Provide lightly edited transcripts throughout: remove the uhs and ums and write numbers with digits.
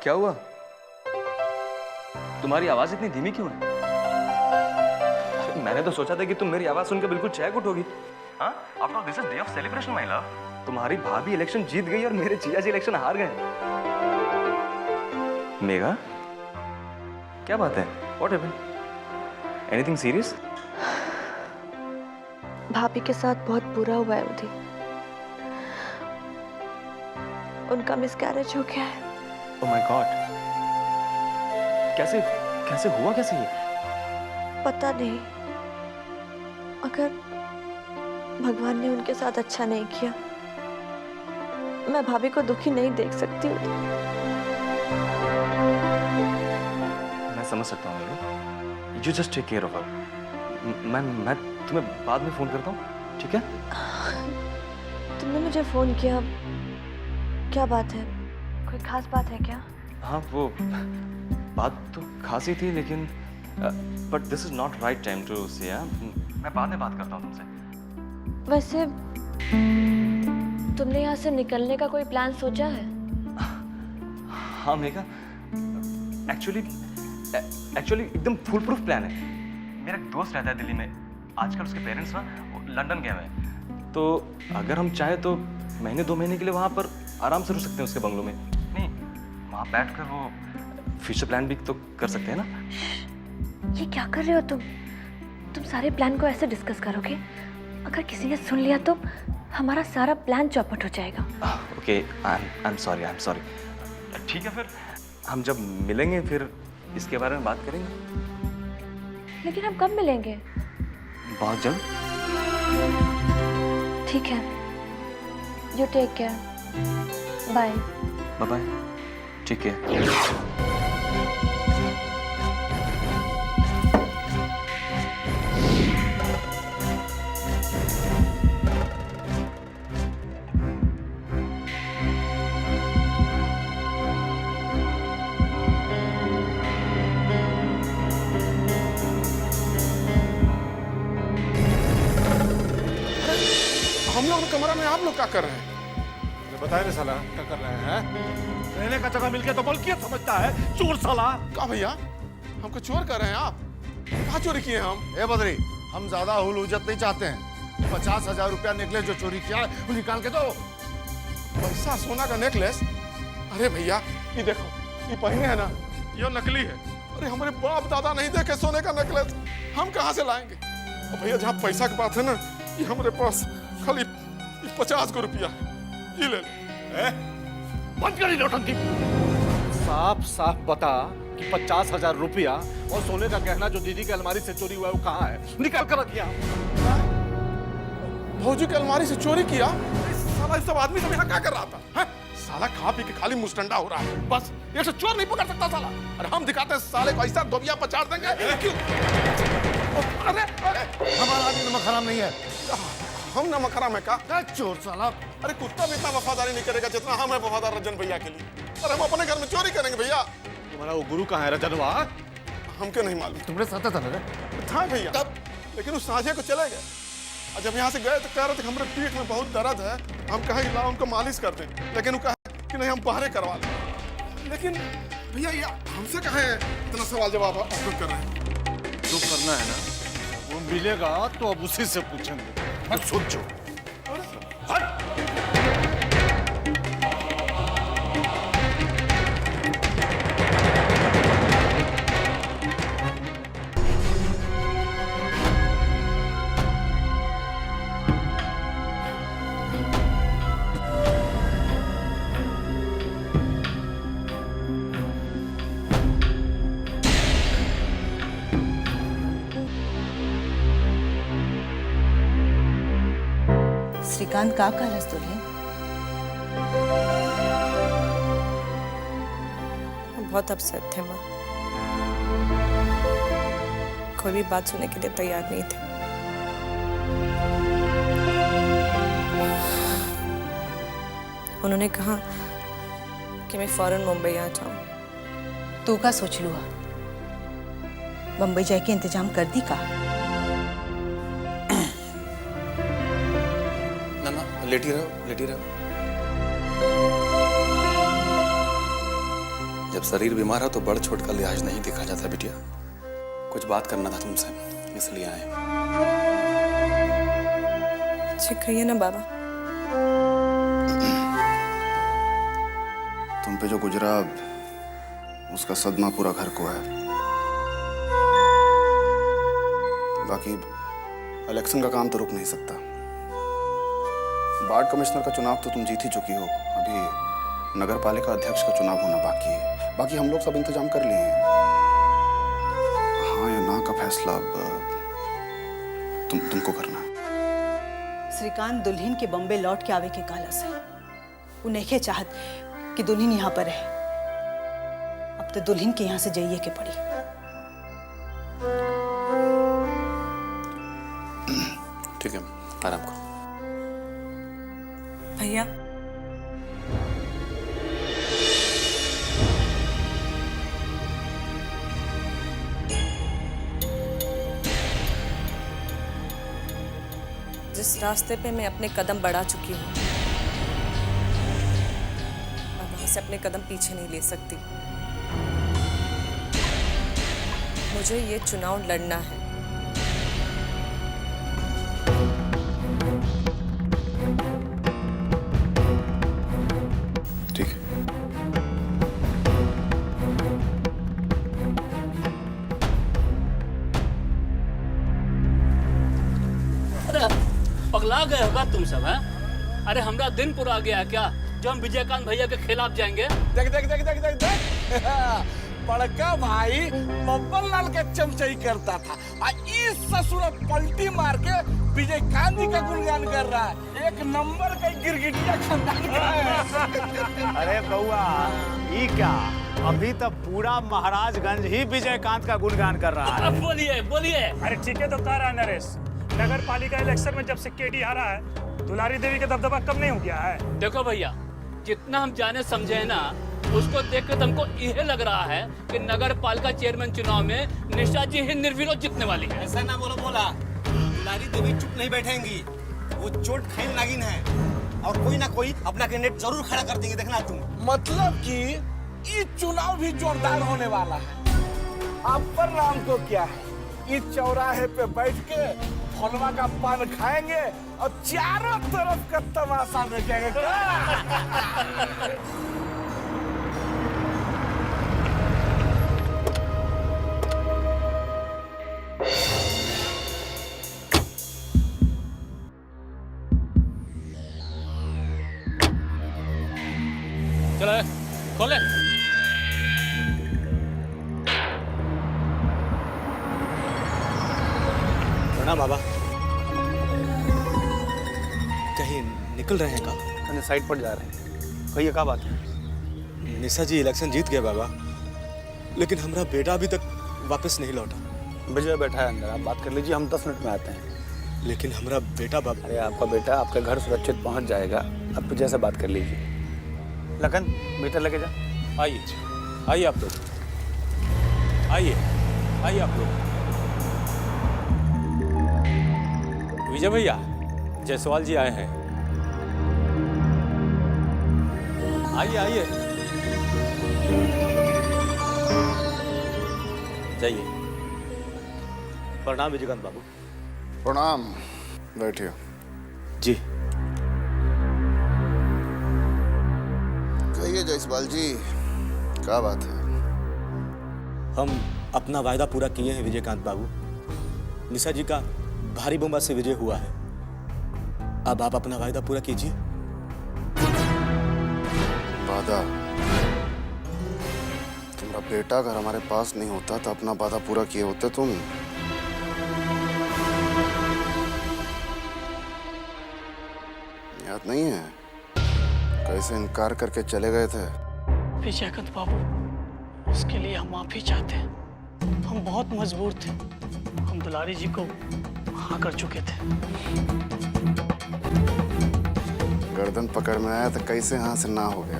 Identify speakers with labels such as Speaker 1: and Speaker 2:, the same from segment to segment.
Speaker 1: क्या हुआ? तुम्हारी आवाज इतनी धीमी क्यों है? मैंने तो सोचा था कि तुम मेरी आवाज सुनकर बिल्कुल चहक उठोगी। हाँ, after this is day of celebration my love. तुम्हारी भाभी इलेक्शन जीत गई और मेरे जिया जी इलेक्शन हार गए। मेघा, क्या बात है? What happened? Anything serious?
Speaker 2: भाभी के साथ बहुत बुरा हुआ है उदी। उनका मिसकैरेज हो गया है।
Speaker 1: ओह माय गॉड, कैसे कैसे हुआ कैसे ये?
Speaker 2: पता नहीं, अगर भगवान ने उनके साथ अच्छा नहीं किया, मैं भाभी को दुखी नहीं देख सकती हूँ।
Speaker 1: मैं समझ सकता हूँ Megha. You just take care of her. मैं तुम्हें बाद में फोन करता हूँ, ठीक है?
Speaker 2: तुमने मुझे फोन किया, क्या बात है? कोई खास बात है क्या?
Speaker 1: हाँ, वो बात तो खास ही थी, लेकिन but this is not right time to say. मैं बाद में बात करता हूँ तुमसे।
Speaker 2: वैसे तुमने यहाँ से निकलने का कोई प्लान सोचा है?
Speaker 1: हाँ मेघा, एक्चुअली एकदम फुल प्रूफ प्लान है। मेरा एक दोस्त रहता है दिल्ली में, आजकल उसके पेरेंट्स ना लंदन गए हुए हैं, तो अगर हम चाहे तो महीने 2 महीने के लिए वहाँ पर आराम से रुक सकते हैं उसके बंगलों में। नहीं, वहाँ बैठकर वो फ्यूचर प्लान भी तो कर सकते हैं ना।
Speaker 2: ये क्या कर रहे हो तुम सारे प्लान को ऐसे डिस्कस करोगे? अगर किसी ने सुन लिया तो हमारा सारा प्लान चौपट हो जाएगा।
Speaker 1: Okay, I am sorry. ठीक है, फिर हम जब मिलेंगे फिर इसके बारे में बात करेंगे।
Speaker 2: लेकिन हम कब मिलेंगे?
Speaker 1: बहुत जल्द।
Speaker 2: ठीक है, you take care, bye.
Speaker 1: Bye bye, ठीक है।
Speaker 3: हम लोग कमरा में, आप लोग क्या कर रहे हैं? बताए रे साला, क्या कर रहे हैं?
Speaker 4: रहने का जगह मिल गया तो मलकियत समझता है, चोर साला।
Speaker 3: क्या भैया, हमको चोर कर रहे हैं आप? कहाँ चोरी किए हम?
Speaker 4: ए बदरी, हम ज्यादा हुल हुज्जत नहीं चाहते हैं। 50,000 रुपया नेकलेस जो चोरी किया है वो निकाल के दो।
Speaker 3: पैसा सोना का नेकलेस? अरे भैया, ये देखो, ये पहने है ना, ये नकली है। अरे हमारे बाप दादा नहीं देखे सोने का नेकलेस, हम कहाँ से लाएंगे? और भैया जहाँ पैसा की बात है ना, ये हमारे पास खाली 50 रुपया है, ये ले लो।
Speaker 4: बंद करी नौटंकी। साफ साफ बता कि 50,000 रुपया और सोने का गहना जो दीदी की अलमारी से चोरी हुआ है वो कहाँ है? निकाल कर रखिए।
Speaker 3: भौजी की अलमारी से चोरी किया? साला इस सब आदमी सब यहाँ क्या कर रहा था? है? साला खा पी के खाली मुस्टंडा हो रहा है, बस ये सब चोर नहीं पकड़ सकता साला। अरे हम दिखाते हैं साले को ऐसा दोबिया पचाड़ देंगे। क्यों? अरे
Speaker 4: हमारा आदमी नमक हराम नहीं है।
Speaker 3: हम नमक हराम है का?
Speaker 4: चोर साला।
Speaker 3: अरे कुत्ता भी इतना वफादारी नहीं करेगा जितना हम है वफादार रजन भैया के लिए। अरे हम अपने घर में चोरी करेंगे भैया।
Speaker 4: तुम्हारा वो गुरु कहाँ है रजनवा?
Speaker 3: हमके नहीं मालूम।
Speaker 4: तुमने साथ था ना?
Speaker 3: था भैया, लेकिन उस साझे को चले गए। और जब यहाँ से गए तो कह रहे थे कि हमारे पीठ में बहुत दर्द है, हम कहे लाओ उनको मालिश कर दें, लेकिन वो कहे कि नहीं हम बाहर करवा लें। लेकिन भैया ये हमसे कहे इतना सवाल जवाब आप लोग कर रहे हैं।
Speaker 4: जो करना है ना वो मिलेगा तो अब उसी से पूछेंगे। मत सोचो।
Speaker 5: श्रीकांत का कालच दुल्हन
Speaker 6: बहुत अपसेट थे माँ, कोई भी बात सुनने के लिए तैयार नहीं थे। उन्होंने कहा कि मैं फौरन मुंबई आ जाऊं।
Speaker 5: तू का सोच लू? बम्बई जाके इंतजाम कर दी का?
Speaker 3: ना लेटी रहो।
Speaker 7: जब शरीर बीमार हो तो बड़ छोट का लिहाज नहीं देखा जाता बिटिया। कुछ बात करना था तुमसे, इसलिए आए।
Speaker 6: जी कहिए ना बाबा।
Speaker 7: तुम पे जो गुजरा उसका सदमा पूरा घर को है। बाकी इलेक्शन का काम तो रुक नहीं सकता। वार्ड कमिश्नर का चुनाव तो तुम जीत ही चुकी हो, अभी नगर पालिका अध्यक्ष का चुनाव होना बाकी है। बाकी हम लोग सब इंतजाम कर लिए हैं। हाँ या ना का फैसला अब तुमको करना है।
Speaker 5: श्रीकांत दुल्हन के बम्बे लौट के आवे के कालस है। वो नहीं चाहत कि दुल्हन यहाँ पर है। अब तो दुल्हन के यहाँ से जाइए के पड़ी।
Speaker 7: ठीक है, आराम करो।
Speaker 6: भैया जिस रास्ते पे मैं अपने कदम बढ़ा चुकी हूँ, मैं वहां से अपने कदम पीछे नहीं ले सकती। मुझे ये चुनाव लड़ना है।
Speaker 7: ठीक है।
Speaker 8: अरे पगला गए होगा तुम सब, हैं? अरे हमरा दिन पूरा गया क्या जो हम विजयकांत भैया के खिलाफ जाएंगे?
Speaker 3: देख देख देख देख देख देख बड़का भाई बब्बन लाल के चमचई करता था, इस ससुर पलटी मार के विजयकांत जी का गुणगान कर रहा है। एक नंबर का गिरगिटिया खानदान का है।
Speaker 4: अरे बउआ, ये क्या अभी तक पूरा महाराजगंज ही विजयकांत का गुणगान कर रहा है।
Speaker 8: अब बोलिए बोलिए।
Speaker 9: अरे ठीक है तो कह रहा है नरेश, नगर पालिका इलेक्शन में जब से केडी हारा है, दुलारी देवी का दबदबा कम नहीं हो गया है।
Speaker 8: देखो भैया, जितना हम जाने समझे ना, उसको देख कर हमको यह लग रहा है कि नगर पालिका चेयरमैन चुनाव में निशा जी ही निर्विरोध जीतने वाली है।
Speaker 10: ऐसा ना बोला दुलारी देवी चुप नहीं बैठेंगी। वो चोट खाई नागिन है और कोई ना कोई अपना कैंडिडेट जरूर खड़ा कर देंगे, देखना तुम।
Speaker 3: मतलब कि ये चुनाव भी जोरदार होने वाला है। अब पर नाम को क्या है, इस चौराहे पे बैठ के फलवा का पान खाएंगे और चारों तरफ का तमाशा देखेंगे।
Speaker 8: चलो खोले।
Speaker 4: प्रणाम बाबा। कहीं निकल रहे हैं का?
Speaker 7: साइड पर जा रहे हैं। भैया क्या बात है?
Speaker 11: निशा जी इलेक्शन जीत गए बाबा, लेकिन हमारा बेटा अभी तक वापस नहीं लौटा।
Speaker 7: विजय बैठा है अंदर, आप बात कर लीजिए, हम 10 मिनट में आते हैं।
Speaker 11: लेकिन हमारा बेटा बाबा।
Speaker 7: अरे आपका बेटा आपके घर सुरक्षित पहुंच जाएगा, आप विजय से बात कर लीजिए। लगन मीटर लेके जा।
Speaker 11: आइए आइए आप लोग, आइए आइए आप लोग। विजय भैया, जायसवाल जी आए हैं। आइए आइए, जाइए।
Speaker 4: प्रणाम विजयकांत बाबू।
Speaker 7: प्रणाम, बैठिए।
Speaker 11: जी
Speaker 7: कहिए जायसवाल जी, क्या बात है?
Speaker 11: हम अपना वायदा पूरा किए हैं विजयकांत बाबू। निशा जी का भारी बहुमत से विजय हुआ है। अब आप अपना वायदा पूरा कीजिए।
Speaker 7: वादा? तुम्हारा बेटा अगर हमारे पास नहीं होता तो अपना वादा पूरा किए होते तुम। याद नहीं है कैसे इनकार करके चले गए थे?
Speaker 8: विजयकांत बाबू, उसके लिए हम माफी चाहते हैं। हम बहुत मजबूर थे, हम दुलारी जी को हाँ कर चुके थे।
Speaker 7: गर्दन पकड़ में आया तो कैसे हाँ से ना हो गया?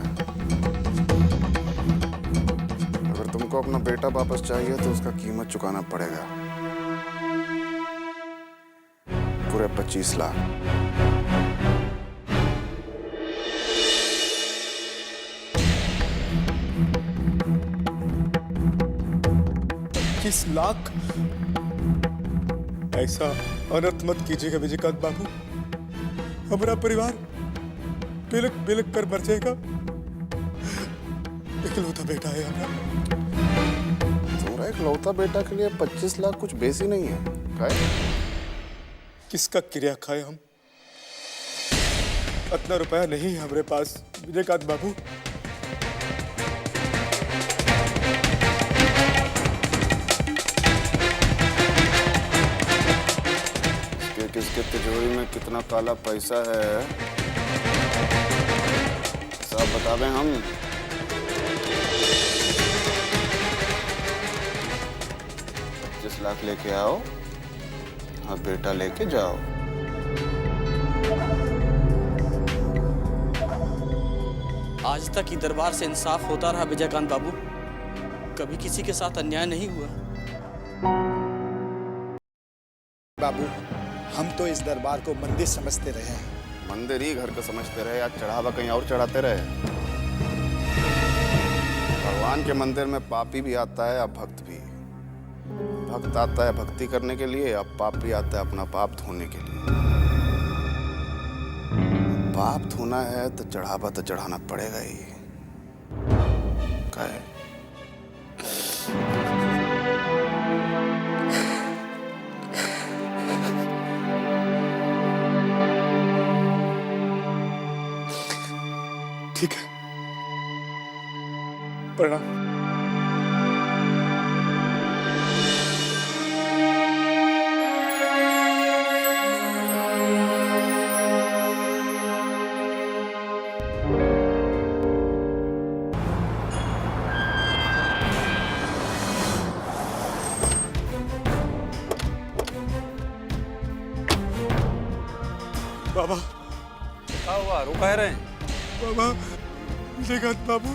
Speaker 7: अगर तुमको अपना बेटा वापस चाहिए तो उसका कीमत चुकाना पड़ेगा, पूरे 25 लाख।
Speaker 11: 25 लाख? ऐसा अनर्थ मत कीजिएगा विजयकांत बाबू। हमारा परिवार बिलक बिलक कर मर जाएगा। इकलौता बेटा है हमारा।
Speaker 7: तुम्हारा इकलौता बेटा के लिए 25 लाख कुछ बेसी नहीं है। खाए?
Speaker 11: किसका क्रिया खाए हम? इतना रुपया नहीं है हमारे पास विजयकांत बाबू।
Speaker 7: किसके तिजोरी में कितना काला पैसा है सब बता दें हम। 25 लाख लेके आओ और बेटा लेके जाओ।
Speaker 12: आज तक ही दरबार से इंसाफ होता रहा विजयकांत बाबू, कभी किसी के साथ अन्याय नहीं हुआ।
Speaker 11: बाबू, हम तो इस दरबार को मंदिर समझते रहे हैं।
Speaker 7: मंदिर ही घर को समझते रहे या चढ़ावा कहीं और चढ़ाते रहे? भगवान के मंदिर में पापी भी आता है और भक्त भी। भक्त आता है भक्ति करने के लिए, अब पापी आता है अपना पाप धोने के लिए। पाप धोना है तो चढ़ावा तो चढ़ाना पड़ेगा ही। क्या है?
Speaker 11: ठीक है, प्रणाम। बाबा,
Speaker 4: क्या हुआ? रुका है रहे?
Speaker 11: बाबा, विजयकांत बाबू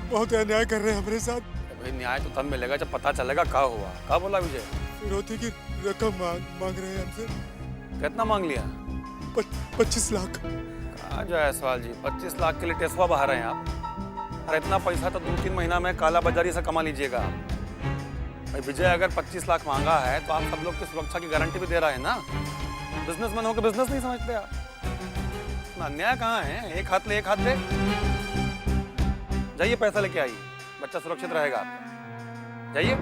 Speaker 11: बहुत अन्याय कर रहे हैं हमारे साथ।
Speaker 4: भाई न्याय तो तब मिलेगा जब पता चलेगा क्या हुआ। क्या बोला विजय?
Speaker 11: फिरौती की रकम मांग रहे हैं हमसे।
Speaker 4: कितना मांग लिया?
Speaker 11: 25 लाख।
Speaker 4: कहाँ जायसवाल जी, 25 लाख के लिए टेसवा बहा रहे हैं आप? अरे इतना पैसा तो 2-3 महीना में काला बाजारी से कमा लीजिएगा। भाई विजय अगर 25 लाख मांगा है तो आप सब लोग की सुरक्षा की गारंटी भी दे रहा है ना। बिजनेसमैन होकर बिजनेस नहीं समझते आप? अन्याय कहाँ है? एक हाथ ले एक हाथ दे। जाइए पैसा लेके आइए, बच्चा सुरक्षित रहेगा आपका। जाइए।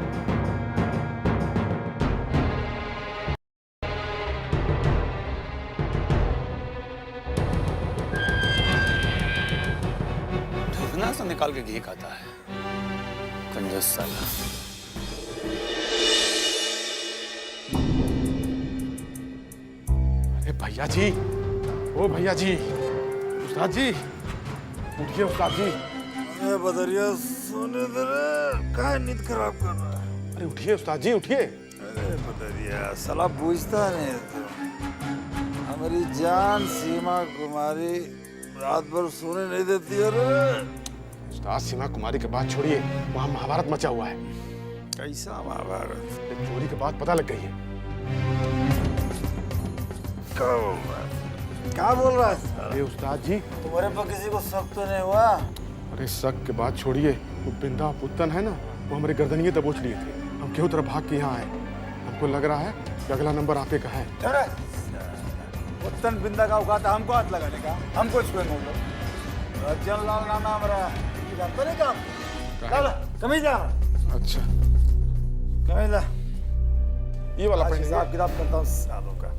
Speaker 4: ढूंढना से निकाल के घी खाता है, कंजूस साला।
Speaker 3: अरे भैया जी, ओ भैया जी, उस्ताद जी, उठिए उस्ताद जी।
Speaker 13: अरे बदरिया सोने दे रे, काहे नींद खराब कर रहा है?
Speaker 3: अरे उठिए उस्ताद जी, उठिए।
Speaker 13: अरे बदरिया साला पूछता नहीं तो। हमारी जान सीमा कुमारी रात भर सोने नहीं देती है रे।
Speaker 3: उस्ताद, सीमा कुमारी के बात छोड़िए, वहाँ महाभारत मचा हुआ है।
Speaker 13: कैसा महाभारत?
Speaker 3: चोरी के बाद पता लग गई है।
Speaker 13: क्या बोल रहा है?
Speaker 3: अरे उस्ताद जी,
Speaker 13: तुम्हारे पर किसी को शक तो नहीं हुआ?
Speaker 3: अरे शक के बात छोड़िए, वो बिंदा पुत्तन है ना, वो हमारे गर्दनिये दबोच लिए थे। हम क्यों तरह भाग के यहाँ आए। हमको लग रहा है कि अगला नंबर आपे का है।
Speaker 13: पुत्तन बिंदा का उगाता हमको हाथ लगाने का, हमको छुएंगे लोग। रजन लाल नाम है हमारा, जानते नहीं काम? चल कमीज ला।
Speaker 3: अच्छा,
Speaker 13: कमीज ला।
Speaker 3: ये वाला पढ़ने
Speaker 13: हिसाब किताब करता हूँ सालों का।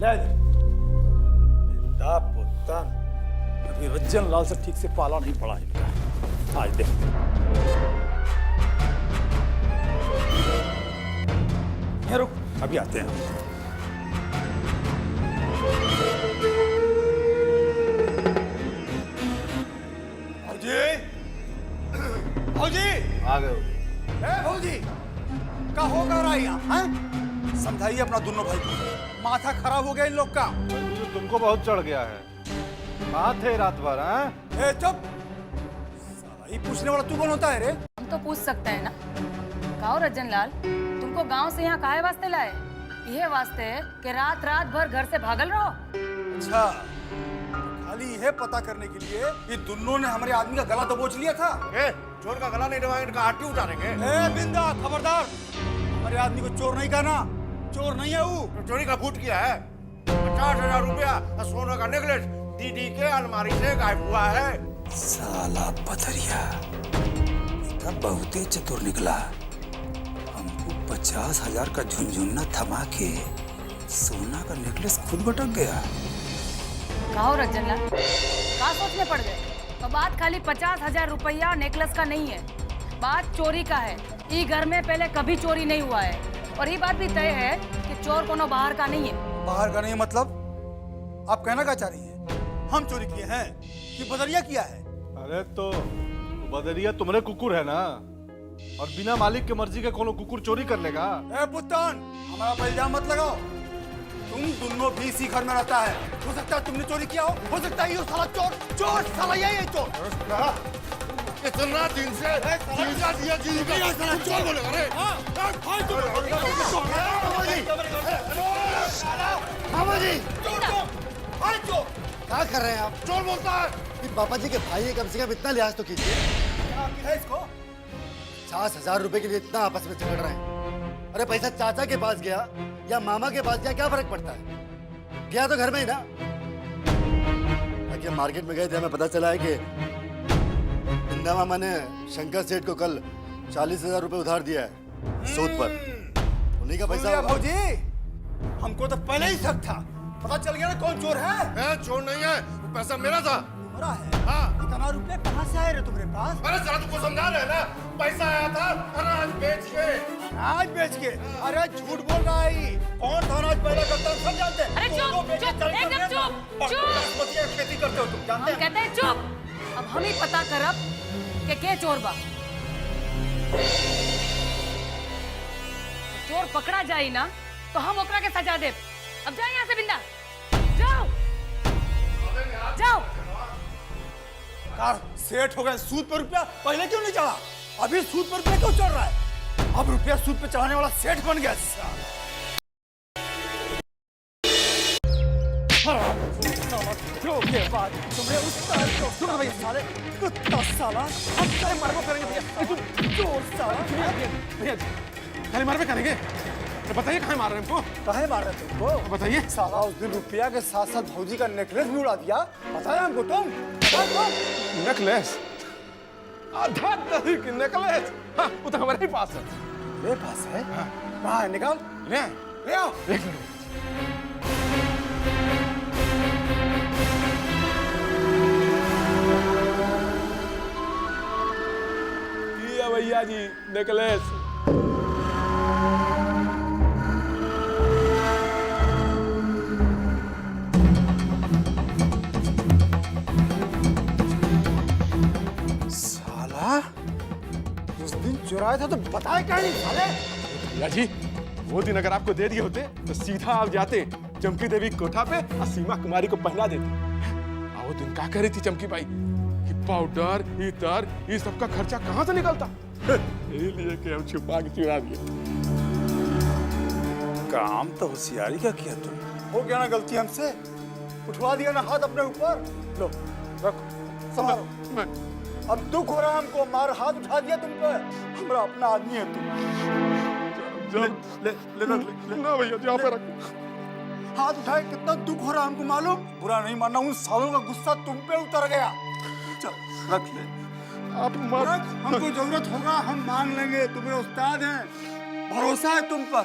Speaker 13: ले बिंदा पुत्तन, अभी रजन लाल से ठीक से पाला नहीं पड़ा इनका। आज देख ये रुक, अभी आते हैं।
Speaker 10: भौजी
Speaker 13: आ गए।
Speaker 10: ए भौजी का होगा रहा यहाँ? समझाइए अपना दोनों भाई को, माथा खराब हो गया इन लोग का।
Speaker 4: तुमको बहुत चढ़ गया है। कहाँ थे रात भर?
Speaker 10: ए चुप, साला ये पूछने वाला तू कौन होता है रे?
Speaker 14: हम तो पूछ सकते हैं ना। गाँव रजन लाल, तुमको गांव से यहाँ काहे वास्ते लाए? ये वास्ते कि रात रात भर घर से भागल रहो।
Speaker 10: अच्छा, खाली यह पता करने के लिए कि दोनों ने हमारे आदमी का गला दबोच लिया था।
Speaker 4: चोर का गला नहीं दबाएंगे, इनका आटी उतारेंगे।
Speaker 10: ए बिंदा, खबरदार, अरे आदमी को चोर नहीं कहना, चोर नहीं है वो।
Speaker 15: तो चोरी का फूट किया है। 50,000 रुपया सोने का नेकलेस दीदी के अलमारी से गायब हुआ है।
Speaker 16: साला पथरिया तब बहुते चतुर निकला। हमको 50,000 का झुनझुना थमा के सोना का नेकलेस खुद भटक गया।
Speaker 14: कहो रजनलाल, का सोच में पड़ गए? तो बात खाली 50,000 रुपया नेकलेस का नहीं है, बात चोरी का है। ई घर में पहले कभी चोरी नहीं हुआ है और ये बात भी तय है कि चोर कोनो बाहर का नहीं है।
Speaker 10: बाहर का नहीं मतलब? आप कहना क्या चाह रही हैं? हम चोरी किए हैं कि बदरिया किया है?
Speaker 17: अरे तो बदरिया तुम्हारे कुकुर है ना, और बिना मालिक के मर्जी के कोनो कुकुर चोरी कर लेगा?
Speaker 10: ए पुत्तान, हमारा पर इल्जाम मत लगाओ। तुम दोनों भी इसी घर में रहता है। हो सकता है तुमने चोरी किया हो सकता है ये साला चोर साला यही है चोर।
Speaker 15: इतना दिन से जीजा दिया जी का चोर बोलेगा रे।
Speaker 10: मामा जी
Speaker 15: क्या कर रहे हैं आप? चोर बोलता है
Speaker 10: कि पापा जी के भाई है, कम से कम इतना लिहाज तो कीजिए। क्या है इसको? 50,000 रुपए के लिए इतना आपस में झगड़ रहे हैं। अरे पैसा चाचा के पास गया या मामा के पास गया, क्या फर्क पड़ता है? गया तो घर में ही ना। मार्केट में गए थे, हमें पता चला है कि इंदा मामा ने शंकर सेठ को कल 40,000 रुपए उधार दिया है सूद पर। उन्हीं का पैसा होगा।
Speaker 15: भौजी, हमको तो पहले ही शक था।
Speaker 10: पता चल गया ना कौन चोर है?
Speaker 15: चोर नहीं है, पैसा मेरा था।
Speaker 10: तुम्हारा है? हाँ। इतना रुपए कहाँ से आए रे तुम्हारे पास?
Speaker 15: अरे साला तुमको समझा रहे हैं ना, पैसा आया था अनाज बेच के।
Speaker 10: अनाज बेच के? अरे झूठ बोल रहा है। कौन था अनाज पैदा करता है सब जानते हैं।
Speaker 14: अरे चुप, एकदम चुप।
Speaker 10: खेती करते हो तुम, जानते
Speaker 14: हम कहते हैं चुप। अब हम ही पता करब कि के चोर बा। चोर पकड़ा जाई ना तो हम ओकरा के सजा देब। अब जाओ यहाँ से बिंदा, जाओ जाओ।
Speaker 10: कार सेठ हो गए, सूद पर रुपया पहले क्यों नहीं चढ़ा? अभी सूद पर रुपया क्यों चढ़ रहा है? अब रुपया सूद पे चढ़ाने वाला सेठ बन गया। के बाद तुमने उस सुन भैया साले कुत्ता साला, हम सारे मारबो करेंगे भैया। तुम चोर साला।
Speaker 3: भैया खाली मारबे करेंगे? तो बताइए कहाँ मार रहे हैं हमको?
Speaker 10: कहाँ मार रहे तुमको?
Speaker 3: बताइए।
Speaker 10: साला उस दिन रुपया के साथ साथ भौजी का नेकलेस भी उड़ा दिया। बताया हमको तुम?
Speaker 3: नेकलेस? आधा दही की नेकलेस? हाँ, वो तो हमारे ही पास है।
Speaker 10: मेरे पास है? हाँ। कहाँ है? निकाल। ले आओ।
Speaker 3: ये भैया जी नेकलेस।
Speaker 10: उस दिन चुराया था तो बताया क्या नहीं साले?
Speaker 3: भैया जी वो दिन अगर आपको दे दिए होते तो सीधा आप जाते चमकी देवी कोठा पे और सीमा कुमारी को पहना देते। वो दिन क्या कह रही थी चमकी बाई कि पाउडर इतर ये सब का खर्चा कहाँ से निकलता? यही लिए कि हम छुपा के चुरा दिए।
Speaker 10: काम तो होशियारी का किया तुम। हो गया ना गलती हमसे, उठवा दिया ना हाथ अपने ऊपर। लो रखो, संभालो। अब दुख हो रहा है हमको, मार हाथ उठा दिया तुम पे। हमारा अपना आदमी है तुम। ले
Speaker 3: ना भैया जी, यहाँ पे रख।
Speaker 10: हाथ उठाए, कितना दुख हो रहा है हमको मालूम? बुरा नहीं मानना, उन सालों का गुस्सा तुम पे उतर गया। चल रख ले।
Speaker 3: आप मत।
Speaker 10: हमको जरूरत होगा हम मांग लेंगे, तुम्हारे उस्ताद हैं, भरोसा है तुम पर।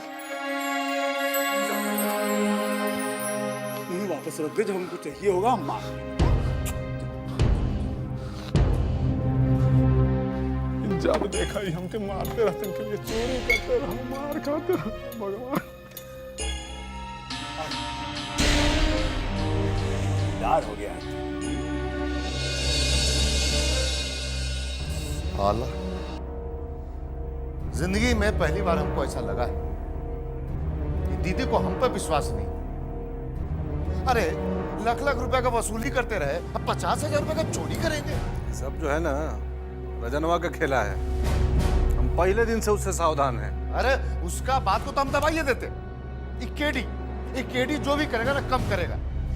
Speaker 10: वापस रख दे, जब हमको चाहिए होगा हम मांग लेंगे।
Speaker 3: जब देखा ही हमके मारते रहते, इनके लिए चोरी करते रहो, मार खाते रहो। भगवान
Speaker 10: यार हो गया।
Speaker 15: आला जिंदगी में पहली बार हमको ऐसा लगा है कि दीदी को हम पर विश्वास नहीं। अरे लाख लाख रुपए का वसूली करते रहे, अब 50,000 रुपए का चोरी करेंगे।
Speaker 4: सब जो है ना रजनवा का खेला है। हम पहले दिन से उससे सावधान हैं।
Speaker 15: अरे उसका बात को तो हम दबाइए देते। केडी जो भी करेगा ना कम करेगा।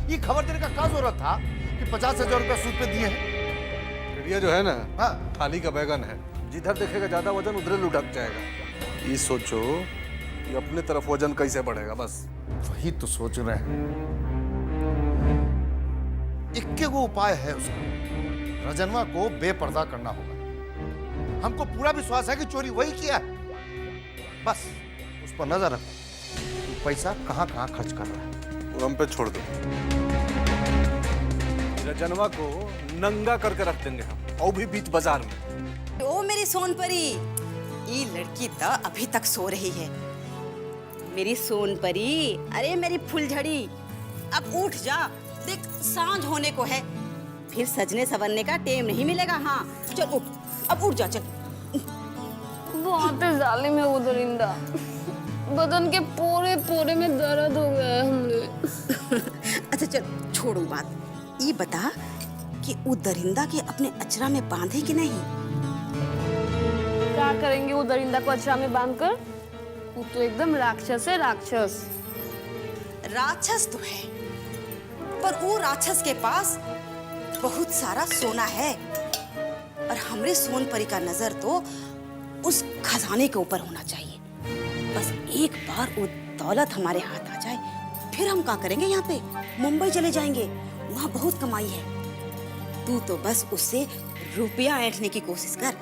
Speaker 15: ये खबर देने का क्या जरूरत था कि 50,000 रुपए सूद पे दिए हैं?
Speaker 4: केडिया जो है ना, हाँ, थाली का बैगन है। जिधर देखेगा ज्यादा वजन उधर लुढ़क जाएगा। ये सोचो
Speaker 17: कि अपने तरफ वजन कैसे बढ़ेगा। बस
Speaker 15: वही तो सोच रहे हैं। इक्के वो उपाय है उसका, रजनवा को बेपर्दा करना होगा। हमको पूरा विश्वास है कि चोरी वही किया है। बस उस पर नजर रखो, पैसा कहाँ कहाँ खर्च कर रहा है।
Speaker 17: वो हम पे छोड़ दो। रजनवा को नंगा करके रख देंगे हम, और भी बीच बाजार में।
Speaker 5: ओ मेरी सोनपरी, ये लड़की तो अभी तक सो रही है। मेरी सोनपरी, अरे मेरी फुलझड़ी, अब उठ जा, देख सांझ होने को है, फिर सजने संवरने का टाइम नहीं मिलेगा। हाँ चल उठ, अब उठ जा, चल।
Speaker 18: बहुत ही जालिम है वो दरिंदा, बदन के पूरे पूरे में दर्द हो गया है हमने।
Speaker 5: अच्छा चल छोड़ो बात, ये बता कि वो दरिंदा के अपने अचरा में बांधे कि नहीं?
Speaker 18: क्या करेंगे वो दरिंदा को अचरा में बांधकर? वो तो एकदम राक्षस है, राक्षस।
Speaker 5: राक्षस तो है, पर वो राक्षस के पास बहुत सारा सोना है, और हमरे सोनपरी का नजर तो उस खजाने के ऊपर होना चाहिए। बस एक बार वो दौलत हमारे हाथ आ जाए, फिर हम क्या करेंगे? यहाँ पे मुंबई चले जाएंगे, वहाँ बहुत कमाई है। तू तो बस उससे रुपया ऐंठने की कोशिश कर।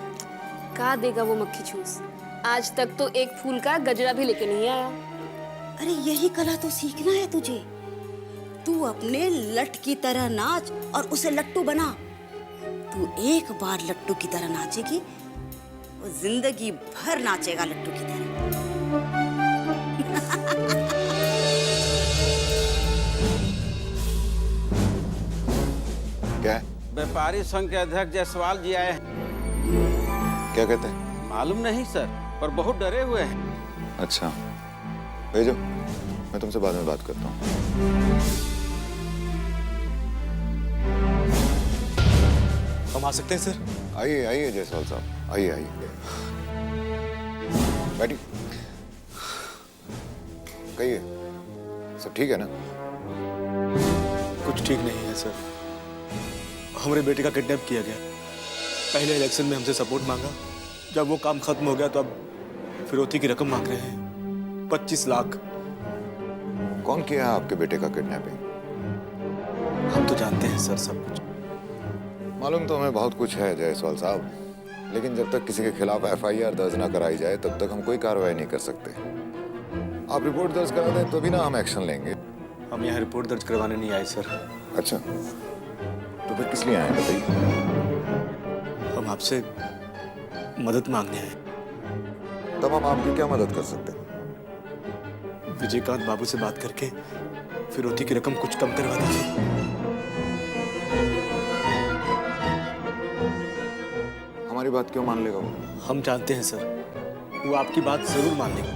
Speaker 18: कहा देगा वो मक्खी चूस? आज तक तो एक फूल का गजरा भी लेके नहीं आया।
Speaker 5: अरे यही कला तो सीखना है तुझे। तू अपने लट की तरह नाच और उसे लट्टू बना। तू एक बार लट्टू की तरह नाचेगी, वो जिंदगी भर नाचेगा लट्टू की तरह।
Speaker 19: क्या?
Speaker 12: व्यापारी संघ के अध्यक्ष जायसवाल जी आए हैं।
Speaker 19: क्या कहते हैं?
Speaker 12: मालूम नहीं सर, पर बहुत डरे हुए हैं।
Speaker 19: अच्छा, भेजो, मैं तुमसे बाद में बात करता हूँ।
Speaker 11: हम आ सकते हैं सर?
Speaker 19: आइए आइए जायसवाल साहब, आइए आइए, बैठिए। कहिए, सब ठीक है ना?
Speaker 11: कुछ ठीक नहीं है सर। हमारे बेटे का किडनैप किया गया। पहले इलेक्शन में हमसे सपोर्ट मांगा, जब वो काम खत्म हो गया तो अब फिरौती की रकम मांग रहे हैं, 25 लाख।
Speaker 19: कौन किया है आपके बेटे का किडनैपिंग?
Speaker 11: हम तो जानते हैं सर सब कुछ।
Speaker 19: मालूम तो हमें बहुत कुछ है जायसवाल साहब, लेकिन जब तक किसी के खिलाफ FIR दर्ज ना कराई जाए तब तक हम कोई कार्रवाई नहीं कर सकते। आप रिपोर्ट दर्ज करा दें तो भी ना हम एक्शन लेंगे।
Speaker 11: हम यहाँ रिपोर्ट दर्ज करवाने नहीं आए सर।
Speaker 19: अच्छा, तो फिर किस लिए आए बताइए?
Speaker 11: हम आपसे मदद मांगने आए।
Speaker 19: तब हम आपकी क्या मदद कर सकते हैं?
Speaker 11: विजयकांत बाबू से बात करके फिरौती की रकम कुछ कम करवा दीजिए।
Speaker 19: हमारी बात क्यों मान लेगा वो?
Speaker 11: हम जानते हैं सर, वो आपकी बात जरूर मान लेगा।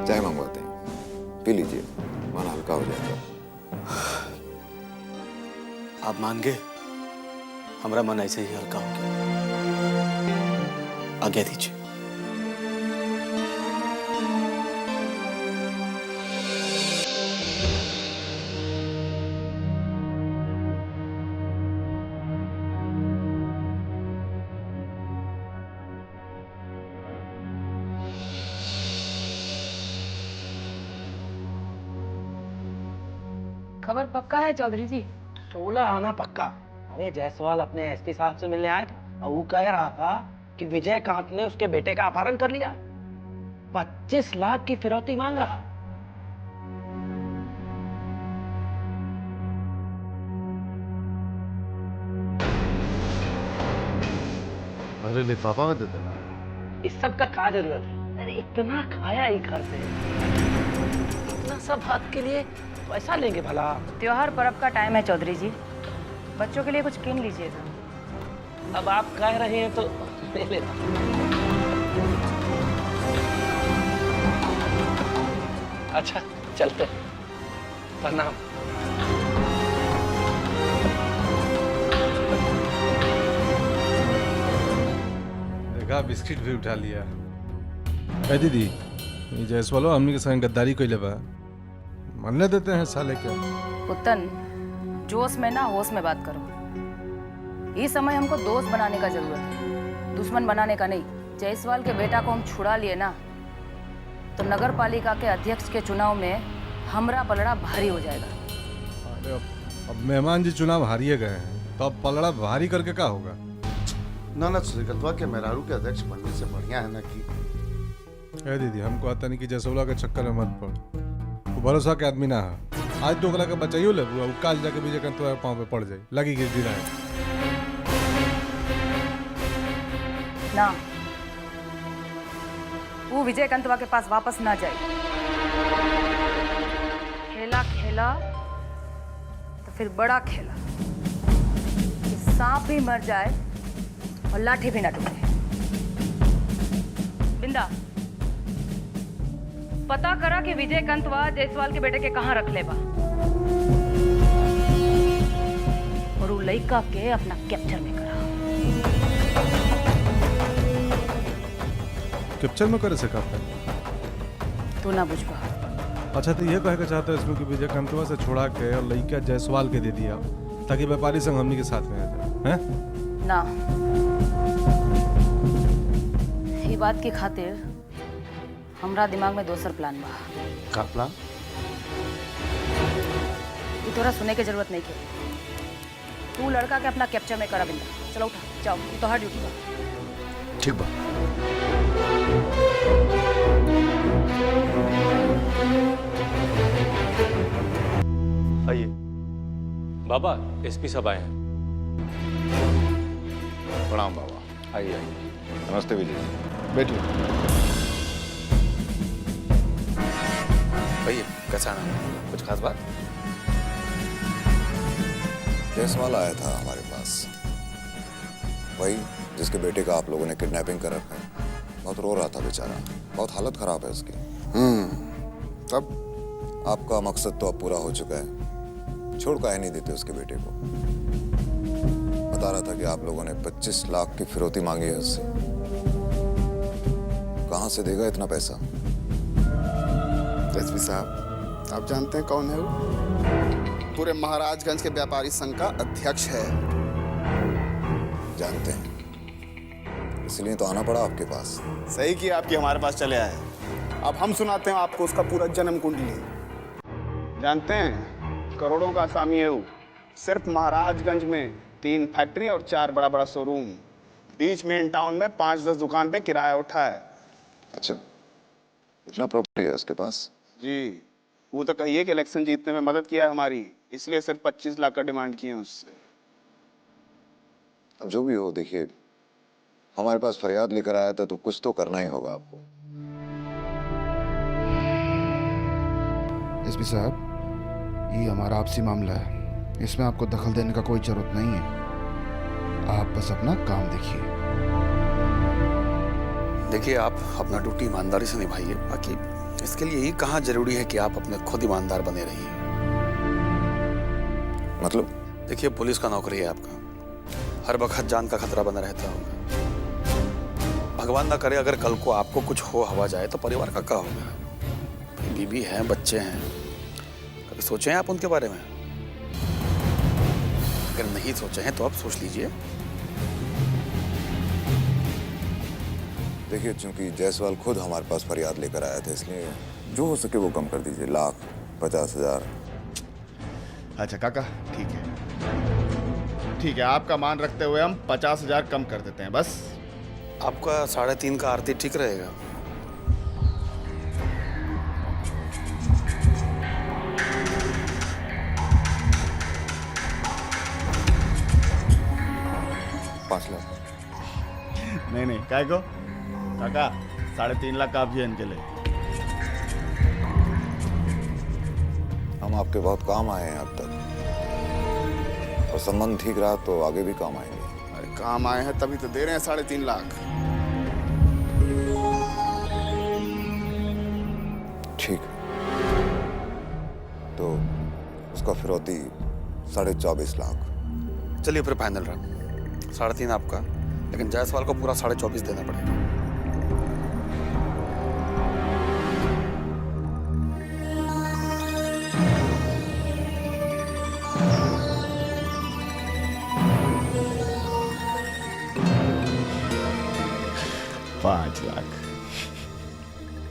Speaker 19: चाय मंगवाते हैं, पी लीजिए, मन हल्का हो जाएगा।
Speaker 11: आप मान गए, हमारा मन ऐसे ही हल्का हो गया। आज्ञा दीजिए।
Speaker 14: खबर पक्का है चौधरी जी?
Speaker 20: 16 आना पक्का। अरे जायसवाल अपने SP साहब से मिलने आया था और वो कह रहा था कि विजयकांत ने उसके बेटे का अपहरण कर लिया, 25 लाख की फिरौती मांग रहा।
Speaker 15: अरे लिफाफा में दे देना।
Speaker 20: इस सब का क्या जरूरत है? अरे इतना खाया ही घर से, इतना सब हाथ के लिए पैसा लेंगे भला?
Speaker 14: त्योहार पर्व का टाइम है चौधरी जी, बच्चों के लिए कुछ किन लीजिएगा।
Speaker 20: अब आप कह रहे हैं तो ले लेता। अच्छा चलते, प्रणाम।
Speaker 17: देखा, बिस्किट भी उठा लिया। है दीदी, ये जायसवाल हमनी के संग गद्दारी कइले बा, मानने देते हैं साले के?
Speaker 14: पुतन, जोश में ना होश में बात करो। इस समय हमको दोस्त बनाने का जरूरत है, दुश्मन बनाने का नहीं। जायसवाल के बेटा को हम छुड़ा लिए ना तो नगर पालिका के अध्यक्ष के चुनाव में हमरा पलड़ा भारी हो जाएगा।
Speaker 17: अरे अब मेहमान जी चुनाव हारिए गए हैं तो अब पलड़ा भारी करके क्या होगा?
Speaker 15: ना श्रीकंतवा के मेहरारू के अध्यक्ष बनने से बढ़िया है ना कि
Speaker 17: दीदी हमको आता नहीं कि जयसवाल के चक्कर में मत पड़। वो भरोसा के आदमी ना है। आज तो ओकरा के बचाइयो ले बुआ, काल जाके विजयकांतवा के पांव पे पड़ जाए, लगी गिर गिरा
Speaker 14: ना वो विजयकांतवा के पास वापस ना जाए। खेला खेला तो फिर बड़ा खेला कि सांप भी मर जाए और लाठी भी ना टूटे। बिंदा, पता करा कि विजयकांतवा जायसवाल के बेटे के कहाँ रख ले बा और वो लड़का के अपना कैप्चर में करा।
Speaker 17: कैप्चर में करे से का?
Speaker 14: तू ना बुझ पा।
Speaker 17: अच्छा तो ये कहे के चाहते हैं इसमें कि विजयकांतवा से छोड़ा के और लड़का जायसवाल के दे दिया ताकि व्यापारी संग हमनी के साथ में आ जाए, हैं?
Speaker 14: ना, ये बात की खातिर हमरा दिमाग में दोसर प्लान बा।
Speaker 15: का प्लान?
Speaker 14: ये तोरा सुने के जरूरत नहीं के। तू लड़का के अपना कैप्चर में करा बिंदा। चलो उठा, जाओ, ये तोहार ड्यूटी बा।
Speaker 15: ठीक बा।
Speaker 1: आइए। बाबा, एसपी साहब आए हैं।
Speaker 19: प्रणाम बाबा।
Speaker 1: आइए आइए।
Speaker 19: नमस्ते विजय जी।
Speaker 15: बैठिए।
Speaker 4: भैया कैसा नाम? कुछ खास बात?
Speaker 19: जायसवाल आया था हमारे पास, वही जिसके बेटे का आप लोगों ने किडनैपिंग कर रखा है। बहुत रो रहा था बेचारा, बहुत हालत खराब है उसकी। तब आपका मकसद तो अब पूरा हो चुका है, छोड़ काहे नहीं देते उसके बेटे को। बता रहा था कि आप लोगों ने 25 लाख की फिरौती मांगी है उससे। कहां से देगा इतना पैसा?
Speaker 7: एसपी साहब, आप जानते हैं कौन है वो? पूरे महाराजगंज के व्यापारी संघ का अध्यक्ष है।
Speaker 19: जानते हैं, इसलिए तो आना पड़ा आपके पास।
Speaker 7: सही किया आपकी हमारे पास चले आए। अब हम सुनाते हैं आपको उसका पूरा जन्म कुंडली। जानते हैं, करोड़ों का असामी है वो। सिर्फ महाराजगंज में 3 फैक्ट्री और 4 बड़ा बड़ा शोरूम, बीच में इन टाउन में 5-10 दुकान पे किराया उठा है।
Speaker 19: अच्छा, इतना प्रॉपर्टी है उसके पास?
Speaker 7: जी, वो तो कहिए कि इलेक्शन जीतने में मदद किया है हमारी, इसलिए सिर्फ 25 लाख का डिमांड किए उससे।
Speaker 19: अब जो भी हो, देखिए हमारे पास फरियाद लेकर आया था तो कुछ तो करना ही होगा आपको।
Speaker 15: एसपी साहब, ये हमारा आपसी मामला है, इसमें आपको दखल देने का कोई जरूरत नहीं है। आप बस अपना काम देखिए।
Speaker 4: देखिए, आप अपना ड्यूटी ईमानदारी से निभाइए। बाकी इसके लिए ही कहाँ जरूरी है कि आप अपने खुद ईमानदार बने रहिए।
Speaker 19: मतलब?
Speaker 4: देखिए, पुलिस का नौकरी है आपका, हर वक्त जान का खतरा बना रहता होगा। भगवान ना करे अगर कल को आपको कुछ हो हवा जाए तो परिवार का क्या होगा? बीवी हैं, बच्चे हैं, कभी सोचे हैं आप उनके बारे में? अगर नहीं सोचे हैं तो आप सोच लीजिए।
Speaker 19: देखिए, चूंकि जायसवाल खुद हमारे पास फरियाद लेकर आया था, इसलिए जो हो सके वो कम कर दीजिए। 1,50,000।
Speaker 15: अच्छा काका, ठीक है ठीक है, आपका मान रखते हुए हम 50,000 कम कर देते हैं बस।
Speaker 4: आपका 3.5 का आरती ठीक रहेगा?
Speaker 15: नहीं काय को काका, 3.5 लाख काफी है इनके लिए।
Speaker 19: हम आपके बहुत काम आए हैं अब तक, और संबंध ठीक रहा तो आगे भी काम आएंगे।
Speaker 7: अरे काम आए हैं तभी तो दे रहे हैं 3.5 लाख।
Speaker 19: ठीक, तो उसका फिरौती 24.5 लाख।
Speaker 4: चलिए फिर फाइनल रहा, 3.5 आपका, लेकिन जायसवाल को पूरा 24.5 देना पड़ेगा।
Speaker 7: 5 लाख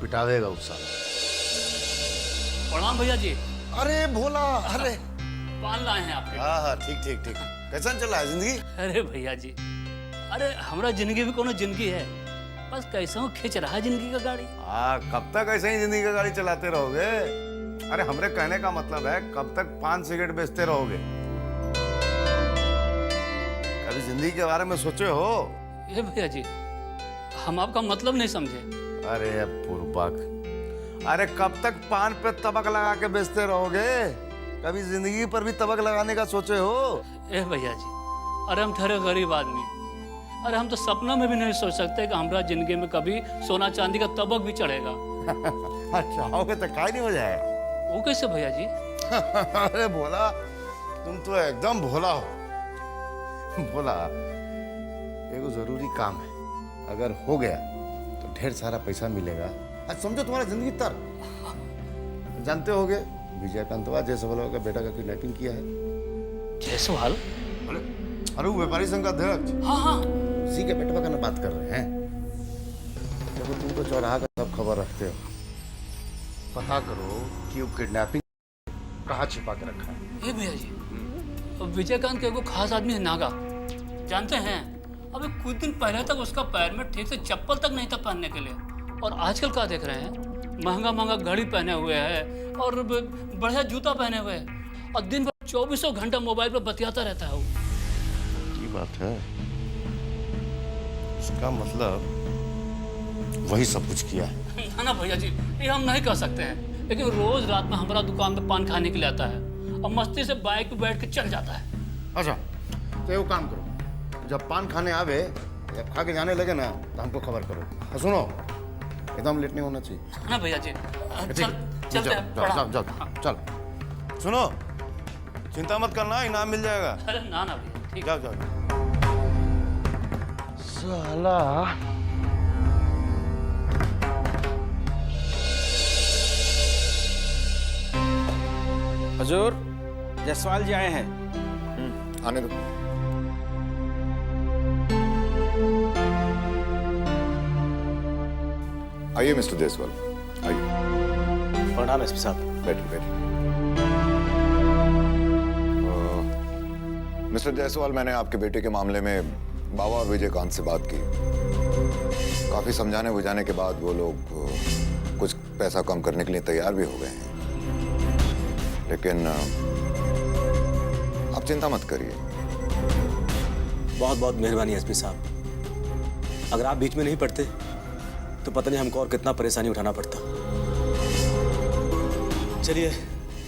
Speaker 15: पिटावेगा उस साला।
Speaker 8: प्रणाम भैया जी।
Speaker 15: अरे भोला, अरे
Speaker 8: पान लाए हैं आपके।
Speaker 15: हाँ हाँ, ठीक ठीक ठीक। कैसा चल रहा है जिंदगी?
Speaker 8: अरे भैया जी, अरे हमारा जिंदगी भी कोनो जिंदगी है, बस कैसा खींच रहा है जिंदगी का गाड़ी।
Speaker 15: कब तक ऐसे ही जिंदगी का गाड़ी चलाते रहोगे? अरे हमरे कहने का मतलब है कब तक पान सिगरेट बेचते रहोगे? कभी जिंदगी के बारे में सोचे हो?
Speaker 8: ये भैया जी, हम आपका मतलब नहीं समझे।
Speaker 15: अरे पुरपाक, अरे कब तक पान पे तबक लगा के बेचते रहोगे? कभी जिंदगी पर भी तबक लगाने का सोचे हो?
Speaker 8: ए भैया जी, अरे हम ठहरे गरीब आदमी, अरे हम तो सपना में भी नहीं सोच सकते कि हमारा जिंदगी में कभी सोना चांदी का तबक भी चढ़ेगा।
Speaker 15: चाहोगे तो काय नहीं हो जाए।
Speaker 8: वो कैसे भैया जी?
Speaker 15: अरे भोला, तुम तो एकदम भोला हो। भोला, एक जरूरी काम है, अगर हो गया तो ढेर सारा पैसा मिलेगा। आज समझो तुम्हारा जिंदगी तर। जानते होगे विजयकांतवा जायसवाल का बेटा का किडनैपिंग किया है।
Speaker 8: जायसवाल?
Speaker 15: अरे वो व्यापारी संघ का अध्यक्ष।
Speaker 8: हाँ हाँ,
Speaker 15: उसी के बेटवा का बात कर रहे हैं। देखो तुम तो चौराहा का सब खबर रखते हो, पता करो कि वो किडनैपिंग कहाँ छिपा के रखा है।
Speaker 8: ये भैया जी, विजयकांत के वो खास आदमी है नागा, जानते हैं? अबे कुछ दिन पहले तक उसका पैर में ठीक से चप्पल तक नहीं था पहनने के लिए, और आजकल क्या देख रहे हैं? महंगा महंगा घड़ी पहने हुए है और बढ़िया जूता पहने हुए है, और दिन भर 24 घंटा मोबाइल पर बतियाता रहता है वो।
Speaker 15: की बात है, इसका मतलब वही सब कुछ किया है।
Speaker 8: ना ना भैया जी, ये हम नहीं कह सकते हैं, लेकिन रोज रात में हमारा दुकान पे पान खाने के लिए आता है और मस्ती से बाइक पे बैठ के चल जाता है।
Speaker 15: अच्छा, तो वो काम करो, जब पान खाने आवे या खा के जाने लगे ना तो हमको खबर करो। और सुनो, एकदम लेट नहीं होना चाहिए।
Speaker 8: ना भैया जी, चलते हैं।
Speaker 15: जाओ जाओ चल। सुनो, चिंता मत करना, इनाम मिल जाएगा।
Speaker 8: अरे ना ना भैया, ठीक।
Speaker 15: जाओ जाओ। साला
Speaker 12: हुजूर, जायसवाल जी आए हैं।
Speaker 19: आने दो। आइए मिस्टर जायसवाल, आइए।
Speaker 11: प्रणाम एसपी साहब।
Speaker 19: बैठिए बैठिए। मिस्टर जायसवाल, मैंने आपके बेटे के मामले में बाबा और विजयकांत से बात की। काफी समझाने बुझाने के बाद वो लोग कुछ पैसा कम करने के लिए तैयार भी हो गए हैं, लेकिन आप चिंता मत करिए।
Speaker 11: बहुत बहुत मेहरबानी एसपी साहब। अगर आप बीच में नहीं पड़ते तो पता नहीं हमको और कितना परेशानी उठाना पड़ता। चलिए,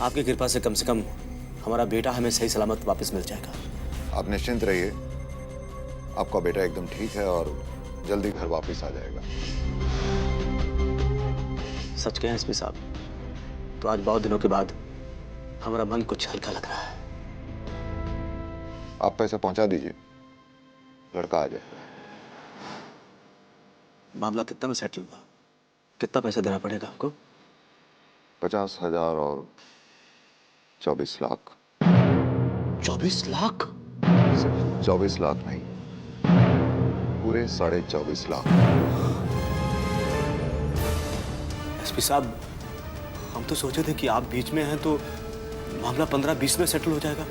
Speaker 11: आपकी कृपा से कम हमारा बेटा हमें सही सलामत वापस मिल जाएगा।
Speaker 19: आप निश्चिंत रहिए, आपका बेटा एकदम ठीक है और जल्दी घर वापस आ जाएगा।
Speaker 11: सच कहें एसपी साहब, तो आज बहुत दिनों के बाद हमारा मन कुछ हल्का लग रहा है।
Speaker 19: आप पैसा पहुंचा दीजिए, लड़का आ जाएगा।
Speaker 11: मामला कितना में सेटल हुआ? कितना पैसा देना पड़ेगा हमको?
Speaker 19: 50,000 और 24 लाख।
Speaker 11: 24 लाख?
Speaker 19: सिर्फ 24 लाख नहीं, पूरे 24.5 लाख।
Speaker 11: एसपी साहब, हम तो सोचे थे कि आप बीच में हैं तो मामला 15-20 में सेटल हो जाएगा।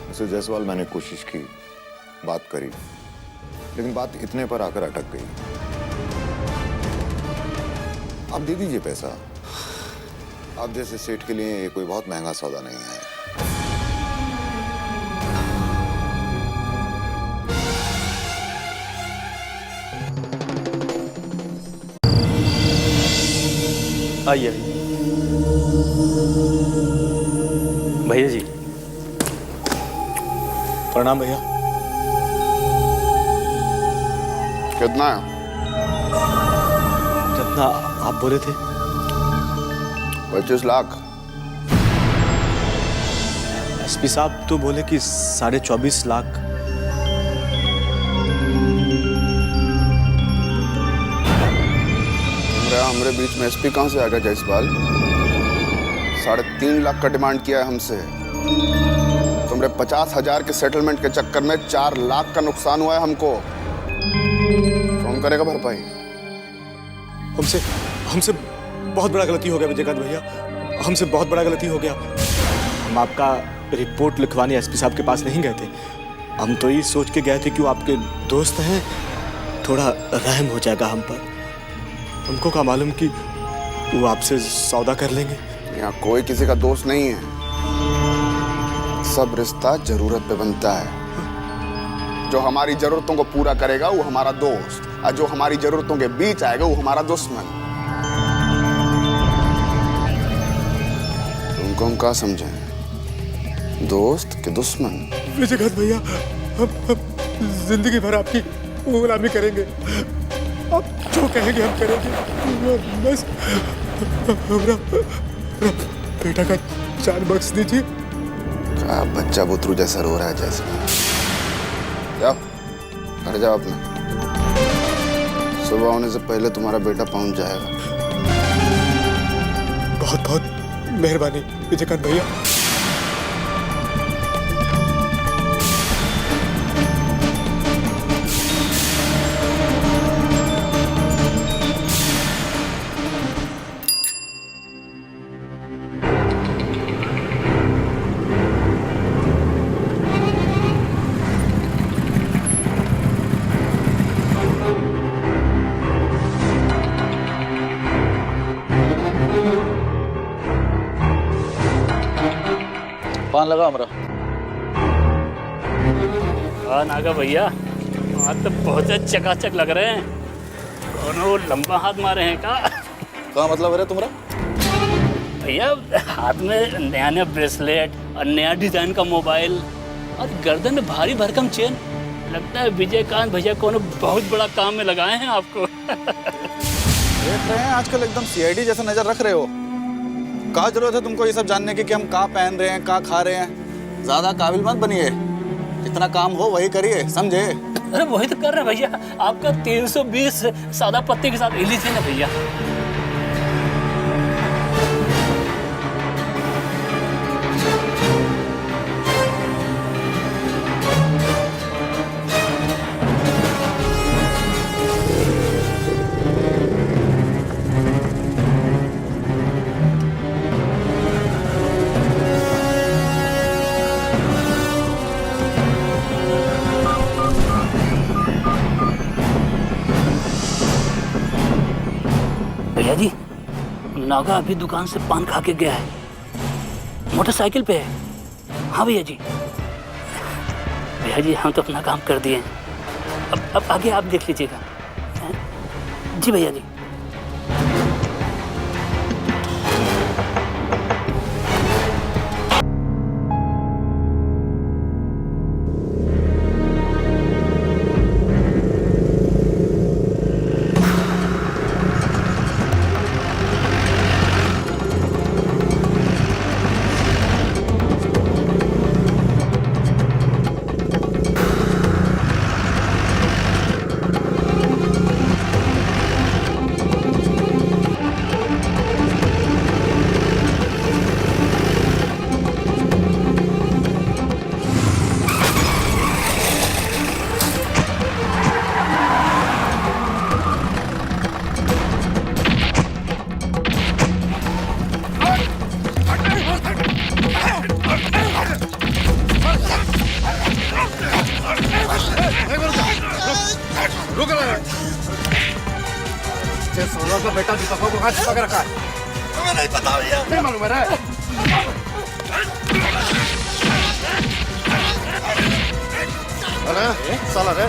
Speaker 19: मिस्टर जायसवाल, मैंने कोशिश की, बात करी, लेकिन बात इतने पर आकर अटक गई। आप दे दीजिए पैसा। आप जैसे सेठ के लिए ये कोई बहुत महंगा सौदा नहीं है।
Speaker 11: आइए भैया जी। प्रणाम भैया।
Speaker 19: कितना है?
Speaker 11: जितना आप बोले थे।
Speaker 19: 25 लाख।
Speaker 11: एसपी साहब तो बोले कि 24.5 लाख।
Speaker 7: हमारे बीच में एसपी कहां से आ गया जायसवाल? 3.5 लाख का डिमांड किया है हमसे। तुमरे 50,000 के सेटलमेंट के चक्कर में 4 लाख का नुकसान हुआ है हमको। कौन करेगा भरपाई?
Speaker 11: हमसे बहुत बड़ा गलती हो गया विजयकांत भैया, हमसे बहुत बड़ा गलती हो गया। हम आपका रिपोर्ट लिखवाने एसपी साहब के पास नहीं गए थे, हम तो ये सोच के गए थे कि वो आपके दोस्त हैं, थोड़ा रहम हो जाएगा हम पर। हमको क्या मालूम कि वो आपसे सौदा कर लेंगे।
Speaker 7: यहाँ कोई किसी का दोस्त नहीं है, सब रिश्ता जरूरत पे बनता है। जो हमारी जरूरतों को पूरा करेगा वो हमारा दोस्त, और जो हमारी जरूरतों के बीच आएगा वो हमारा दुश्मन। तुमको हम क्या समझे, दोस्त के दुश्मन?
Speaker 11: विजयकांत भैया, हम जिंदगी भर आपकी गुलामी करेंगे, आप जो कहेंगे हम करेंगे। बस हमरा बेटा का जान बख्श दीजिए।
Speaker 7: क्या बच्चा बुतरू जैसा रो रहा है जैसे। जाओ घर जाओ अपना, सुबह होने से पहले तुम्हारा बेटा पहुंच जाएगा।
Speaker 11: बहुत बहुत मेहरबानी विजयकांत भैया।
Speaker 12: पान लगा हमरा।
Speaker 8: हाँ नागा भैया, आप तो बहुत चकाचक लग रहे हैं। कौन लंबा हाथ मारे हैं का?
Speaker 12: क्या मतलब है तुम्हारा?
Speaker 8: भैया हाथ में नया नया ब्रेसलेट और नया डिजाइन का मोबाइल और गर्दन में भारी भरकम चेन, लगता है विजयकांत भैया को बहुत बड़ा काम में लगाए हैं आपको।
Speaker 12: देख रहे हैं आजकल एकदम सीआईडी जैसा नजर रख रहे हो। क्या जरूरत है तुमको ये सब जानने की कि हम कहाँ पहन रहे हैं, कहाँ खा रहे हैं? ज्यादा काबिल मत बनिए, जितना काम हो वही करिए, समझे?
Speaker 8: अरे वही तो कर रहे भैया, आपका 320 सादा पत्ते के साथ इली थे ना भैया। भैया जी, नागा अभी दुकान से पान खा के गया है, मोटरसाइकिल पे है। हाँ भैया जी, भैया जी हम तो अपना काम कर दिए हैं, अब आगे आप देख लीजिएगा। जी भैया जी।
Speaker 15: सोना का बेटा दीपक को कहाँ छिपा के रखा है?
Speaker 10: तुम्हें नहीं पता भैया?
Speaker 15: नहीं मालूम है रे। अरे साला रे,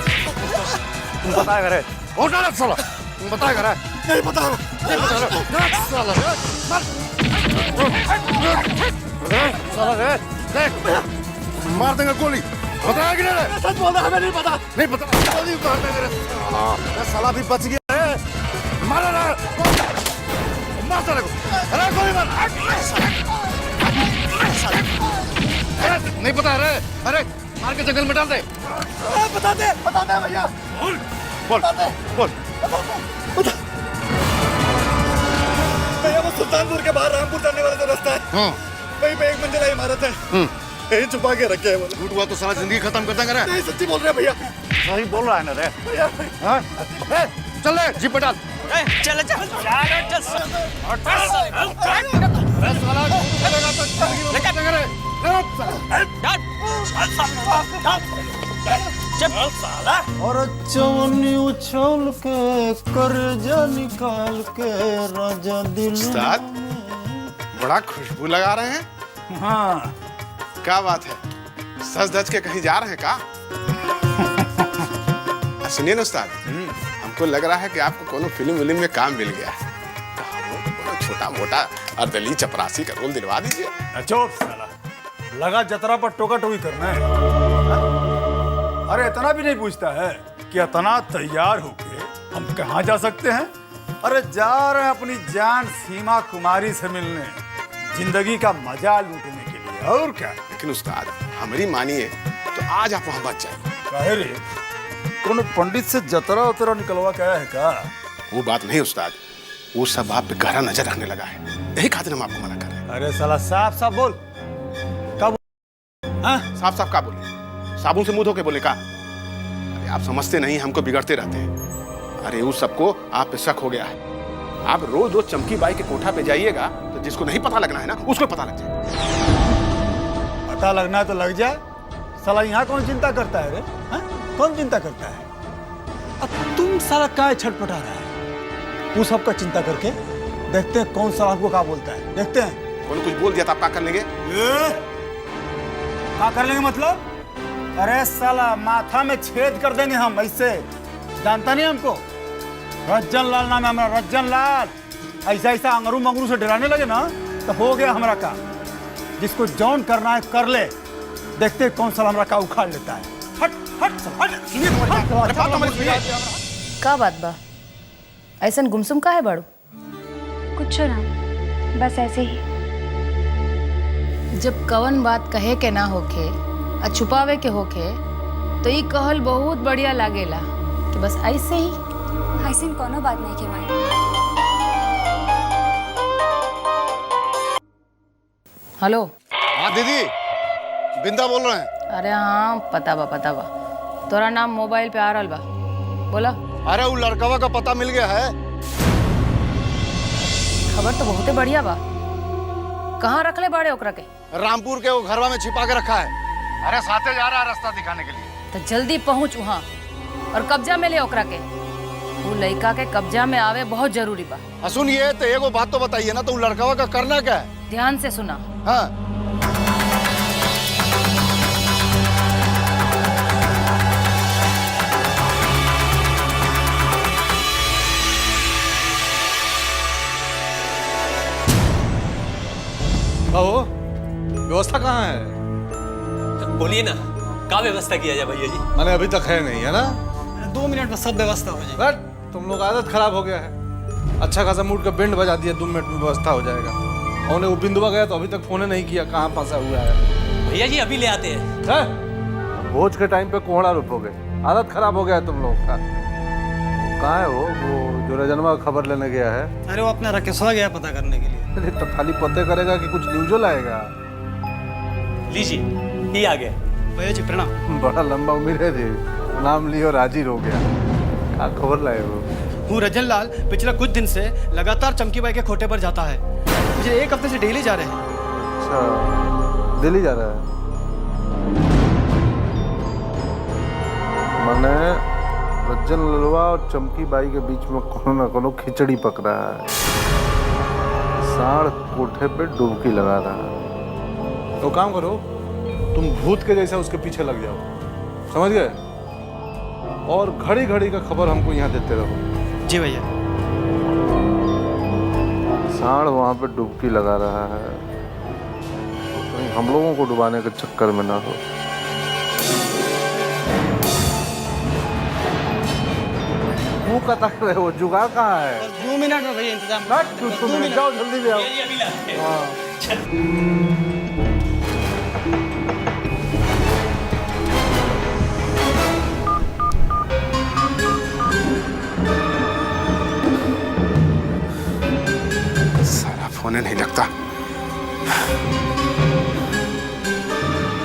Speaker 15: तुम बताएगा रे? कौन सा साला? तुम बताएगा रे?
Speaker 10: नहीं पता।
Speaker 15: नहीं पता रे? साला रे, साला रे, देख मार देंगे गोली। बताया कि नहीं?
Speaker 10: सच बोल रहा है, हमें नहीं पता।
Speaker 15: नहीं पता। गोली मार देंगे रे। साला भी बच गया रे। मारा रे, मार साले को। अरे गोली मार। नहीं पता रे? अरे मार के जंगल में डाल दे।
Speaker 10: बता दे भैया।
Speaker 15: बोल बोल बोल।
Speaker 10: भैया वो सुल्तानपुर के बाहर रामपुर जाने वाला जो रास्ता है, वहीं पे एक मंजिला इमारत है, यही छुपा के रखे है।
Speaker 15: झूठ हुआ तो सारा जिंदगी खत्म कर देंगे रे।
Speaker 10: नहीं सच्ची बोल रहे हैं भैया।
Speaker 15: सही बोल रहा है ना रे?
Speaker 10: भैया
Speaker 15: चल ले जीप पे डाल।
Speaker 20: चल चल
Speaker 10: और चवन्नी उछल के कर्जा निकाल के राजा दिल
Speaker 3: उस्ताद बड़ा खुशबू लगा रहे हैं।
Speaker 10: हाँ
Speaker 3: क्या बात है, सज धज के कहीं जा रहे हैं का? सुनिए ना उस्ताद, हमको लग रहा है कि आपको कोनो फिल्म में काम मिल गया है, तो हम लोग छोटा मोटा अर्दली चपरासी का रोल दिलवा दीजिए।
Speaker 10: चुप साला, लगा जतरा पर टोका टोकी करना है। हाँ? अरे इतना भी नहीं पूछता है कि इतना तैयार होके हम कहाँ जा सकते हैं? अरे जा रहे हैं अपनी जान सीमा कुमारी से मिलने, जिंदगी का मजा लूटने के लिए, और क्या।
Speaker 3: लेकिन उस्ताद हमारी मानिए तो आज आप वहाँ बच जाइए।
Speaker 10: काहे रे, कौन पंडित से जतरा उतरा निकलवा के आया है का?
Speaker 3: वो बात नहीं उस्ताद, वो सब आप पे गहरा नजर रखने लगा है, यही खातिर हम आपको मना कर रहे हैं।
Speaker 10: अरे साला साफ साफ बोल, कब?
Speaker 3: हाँ साफ साफ का बोले, साबुन से मुंह धो के बोले का? अरे आप समझते नहीं, हमको बिगड़ते रहते हैं। अरे उस सबको आप पे शक हो गया है। आप रोज रोज चमकी बाई के कोठा पे जाइएगा तो जिसको नहीं पता लगना है ना, उसको पता लग जाए।
Speaker 10: पता लगना है तो लग जाए। साला यहाँ कौन चिंता करता है रे? हाँ? कौन चिंता करता है? अब तुम साला काय छटपटा रहा है? वो सबका चिंता करके देखते हैं कौन सा आपको क्या बोलता है, देखते हैं।
Speaker 3: कौन कुछ बोल दिया तो आप क्या कर लेंगे?
Speaker 10: क्या कर लेंगे मतलब? अरे साला माथा में छेद कर देंगे हम, ऐसे जानता नहीं हमको? रज्जन लाल नाम है हमारा, रज्जन लाल। ऐसा ऐसा अंगरू मंगरू से डराने लगे ना तो हो गया हमारा काम। जिसको जौन करना है कर ले, देखते हैं कौन सा हमारा का उखाड़ लेता है। हट हट
Speaker 14: का बात बा? ऐसन गुमसुम का है बड़ू?
Speaker 18: कुछ ना, बस ऐसे ही।
Speaker 14: जब कवन बात कहे के ना होखे और छुपावे के होखे तो ये कहल बहुत बढ़िया लागेला कि बस ऐसे ही।
Speaker 18: ऐसे कोनो बात नहीं के माई।
Speaker 14: हेलो।
Speaker 15: हाँ दीदी, बिंदा बोल रहे हैं।
Speaker 14: अरे हाँ पता बा तोरा नाम मोबाइल पे आ रहा बा, बोला।
Speaker 15: अरे वो लड़कवा का पता मिल गया है।
Speaker 14: खबर तो बहुत बढ़िया बा। कहाँ रख ले बाड़े ओकरा के?
Speaker 15: रामपुर के वो घरवा में छिपा के रखा है। अरे साथे जा रहा है रास्ता दिखाने के लिए।
Speaker 14: तो जल्दी पहुँच वहाँ और कब्जा में ले ओकरा के। वो लड़का के कब्जा में आवे बहुत जरूरी बा।
Speaker 15: सुनिए तो एगो बात तो बताइए ना, तो वो लड़कवा का करना क्या है?
Speaker 14: ध्यान से सुना।
Speaker 15: हाँ।
Speaker 17: व्यवस्था कहाँ है?
Speaker 1: बोलिए ना, क्या व्यवस्था किया जाए भैया जी?
Speaker 17: मैंने अभी तक है नहीं, है ना?
Speaker 20: 2 मिनट में सब व्यवस्था हो जाएगी।
Speaker 17: बट तुम लोग आदत खराब हो गया है। अच्छा खासा मूड का बैंड बजा दिया, 2 मिनट में व्यवस्था हो जाएगा। और वो बिंदुआ गया तो अभी तक फोन नहीं किया, कहाँ फंसा हुआ है।
Speaker 1: भैया जी अभी ले आते हैं।
Speaker 17: भोज के टाइम पे कोहड़ा रुकोगे, आदत खराब हो गया है तुम लोग का। कहाँ है वो जो रजनवा खबर लेने गया है?
Speaker 20: अरे वो अपना राकेशवा गया पता करने के लिए।
Speaker 17: अरे तो खाली पते करेगा कि कुछ न्यूजो लाएगा?
Speaker 1: लीजिए, ये आ गया।
Speaker 20: भैया जी प्रणाम।
Speaker 17: बड़ा लंबा उम्र है जी, नाम लियो राजी हो गया। क्या खबर लाए वो?
Speaker 20: हूँ रजन लाल, पिछले कुछ दिन से लगातार चमकी बाई के खोटे पर जाता है। मुझे 1 हफ्ते से डेली जा रहे हैं।
Speaker 17: अच्छा, दिल्ली जा रहा है? मैंने रज्जन ललवा और चमकी बाई के बीच में कोनो न कोनो खिचड़ी पक रहा है। साढ़ कोठे पे डुबकी लगा रहा है। तो काम करो, तुम भूत के जैसा उसके पीछे लग जाओ, समझ गए? और घड़ी घड़ी का खबर हमको यहाँ देते रहो।
Speaker 20: जी भैया।
Speaker 17: साढ़ वहाँ पे डुबकी लगा रहा है, तो कहीं हम लोगों को डुबाने के चक्कर में ना हो। मुँह का तक रहे हो, जुगाड़ कहाँ है?
Speaker 20: 2 मिनट में भैया इंतजाम।
Speaker 17: जाओ जल्दी ले आओ।
Speaker 3: सारा फोन नहीं लगता।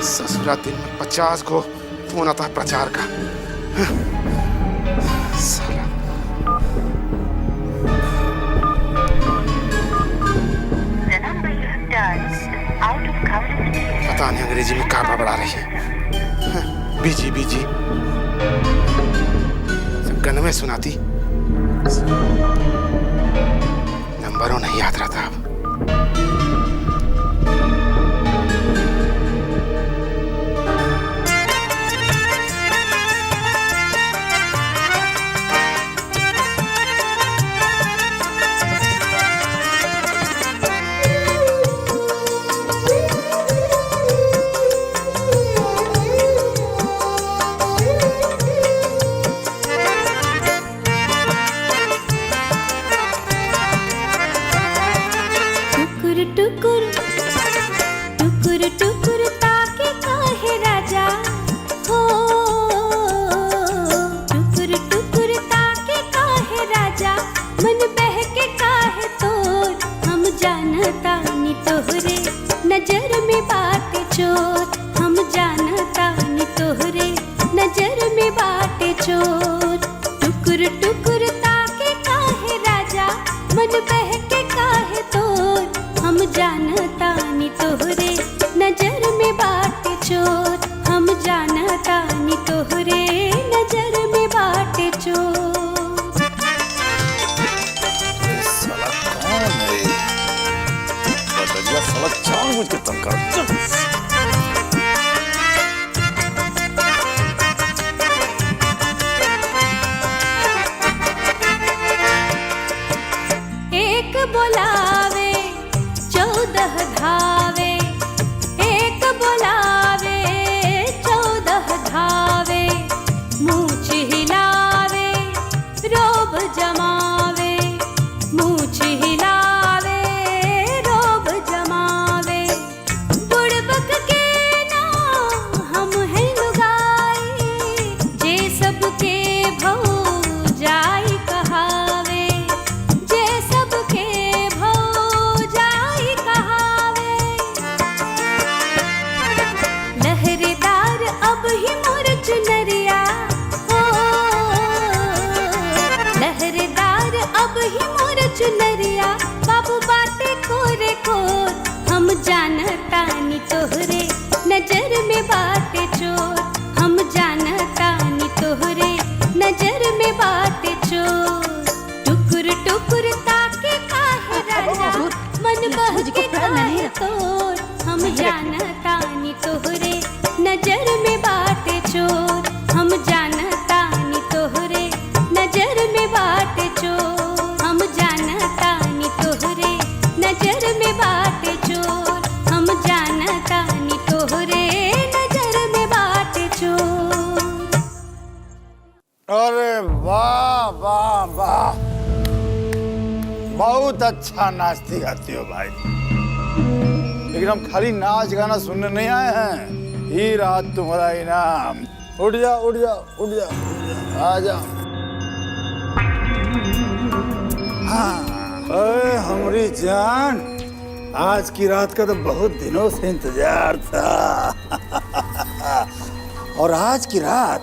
Speaker 3: ससुरा दिन में 50 को फोन आता है प्रचार का। साला पता नहीं अंग्रेजी में क्या बड़बड़ा रही है। बीजी बीजी गन में सुनाती, नंबरों नहीं याद रहता अब।
Speaker 21: टुकुर टुकुर टुकुर ताके काहे राजा हो, टुकुर टुकुर ताके काहे राजा, मन बहके काहे तोर, हम जानता नी तोहरे नजर में बाटे चोर, हम जानता नी तोहरे नजर में बाटे चोर। टुकुर टुकुर ताके काहे राजा, मन बहके काहे तोर, हम जानता नी तोहरे नजर में बाटे चोर, हम जानता नी तोहरे नजर में बाटे चोर।
Speaker 13: साला कौन है? बदलिया साला जानबूझ के तंग कर।
Speaker 21: एक बोलावे 14 धावे, एक बोलावे 14 धावे, मूछ हिलावे रोब जमावे, मूछ हिलावे रोब जमावे। बुड़बक के ना हम हैं लुगाई, जे सबके भौ जाई कहावे, जे सबके भौ जाई कहावे। लहरेदार अब ही मोर चुनरिया हो, लहरेदार अब ही मोर चुनरिया, बाबू बाटे कोरे कोर, हम जानता नी तोहरे नजर में बाटे चोर, हम जानता नी तोहरे नजर में बाटे चोर। टुकुर टुकुर ताके काहे राजा, मन बहके काहे तोर, हम जानता नी तोहरे नजर में बाटे चोर, हम जानता नी तोहरे नजर में बाटे चोर, हम जानता नी तोहरे नजर में बाटे चोर, हम जानता नी तोहरे नजर में बाटे चोर।
Speaker 10: अरे वाह वाह वाह, बहुत अच्छा नाचती गाती हो भाई। लेकिन हम खाली नाच गाना सुनने नहीं आए हैं, ही रात तुम्हारा इनाम। उठ जा उठ जा उठ जा उठ जा, आ जा। हाँ अरे हमारी जान, आज की रात का तो बहुत दिनों से इंतजार था। और आज की रात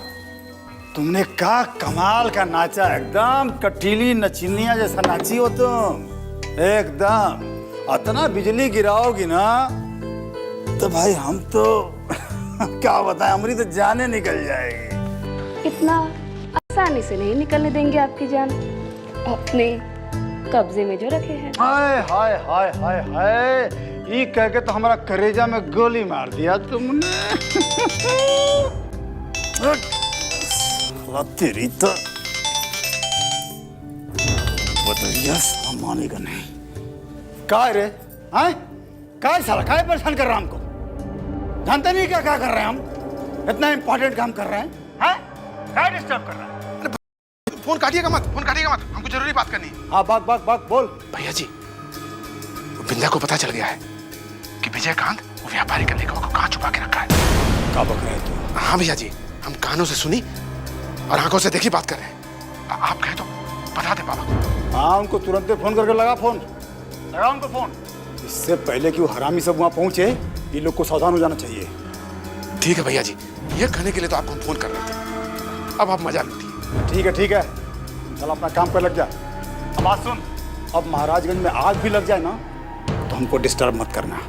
Speaker 10: तुमने का कमाल का नाचा, एकदम कटीली नचनिया जैसा नाची हो तुम, एकदम। इतना बिजली गिराओगी ना तो भाई हम तो क्या बताएं, हमारी तो जाने निकल जाएगी।
Speaker 18: इतना आसानी से नहीं निकलने देंगे आपकी जान, अपने कब्जे में जो रखे हैं।
Speaker 10: हाय हाय हाय हाय हाय, ये कह के तो हमारा करेजा में गोली मार दिया तुमने। तेरी तो बदलिया मानेगा नहीं। क्या रे? हाँ? क्या साला क्या परेशान कर रहा है हमको? जानते नहीं क्या क्या कर रहे हैं हम? इतना इंपॉर्टेंट काम कर रहे हैं, हाँ? क्या डिस्टर्ब कर रहा है?
Speaker 3: फोन काटिएगा मत, फोन काटिएगा मत, हमको जरूरी बात करनी है।
Speaker 10: हाँ बात बात बात बोल।
Speaker 3: भैया जी, वो बिंदा को पता चल गया है कि विजयकांत वो व्यापारी करने का कहाँ छुपा के रखा है।
Speaker 10: क्या बक रहे तू?
Speaker 3: हाँ भैया जी, हम कानों से सुनी और आंखों से देखी बात कर रहे हैं। आप कहे तो बता दे पापा को।
Speaker 10: हाँ उनको तुरंत फोन करके लगा फोन, लगा उनको फोन। इससे पहले कि वो हरामी सब वहाँ पहुंचे, ये लोग को सावधान हो जाना चाहिए।
Speaker 3: ठीक है भैया जी, ये कहने के लिए तो आपको हम फोन कर रहे थे। अब आप मजा लूटिए।
Speaker 10: ठीक है ठीक है, चल अपना काम पर लग जा। अब बात सुन, अब महाराजगंज में आग भी लग जाए ना तो हमको डिस्टर्ब मत करना।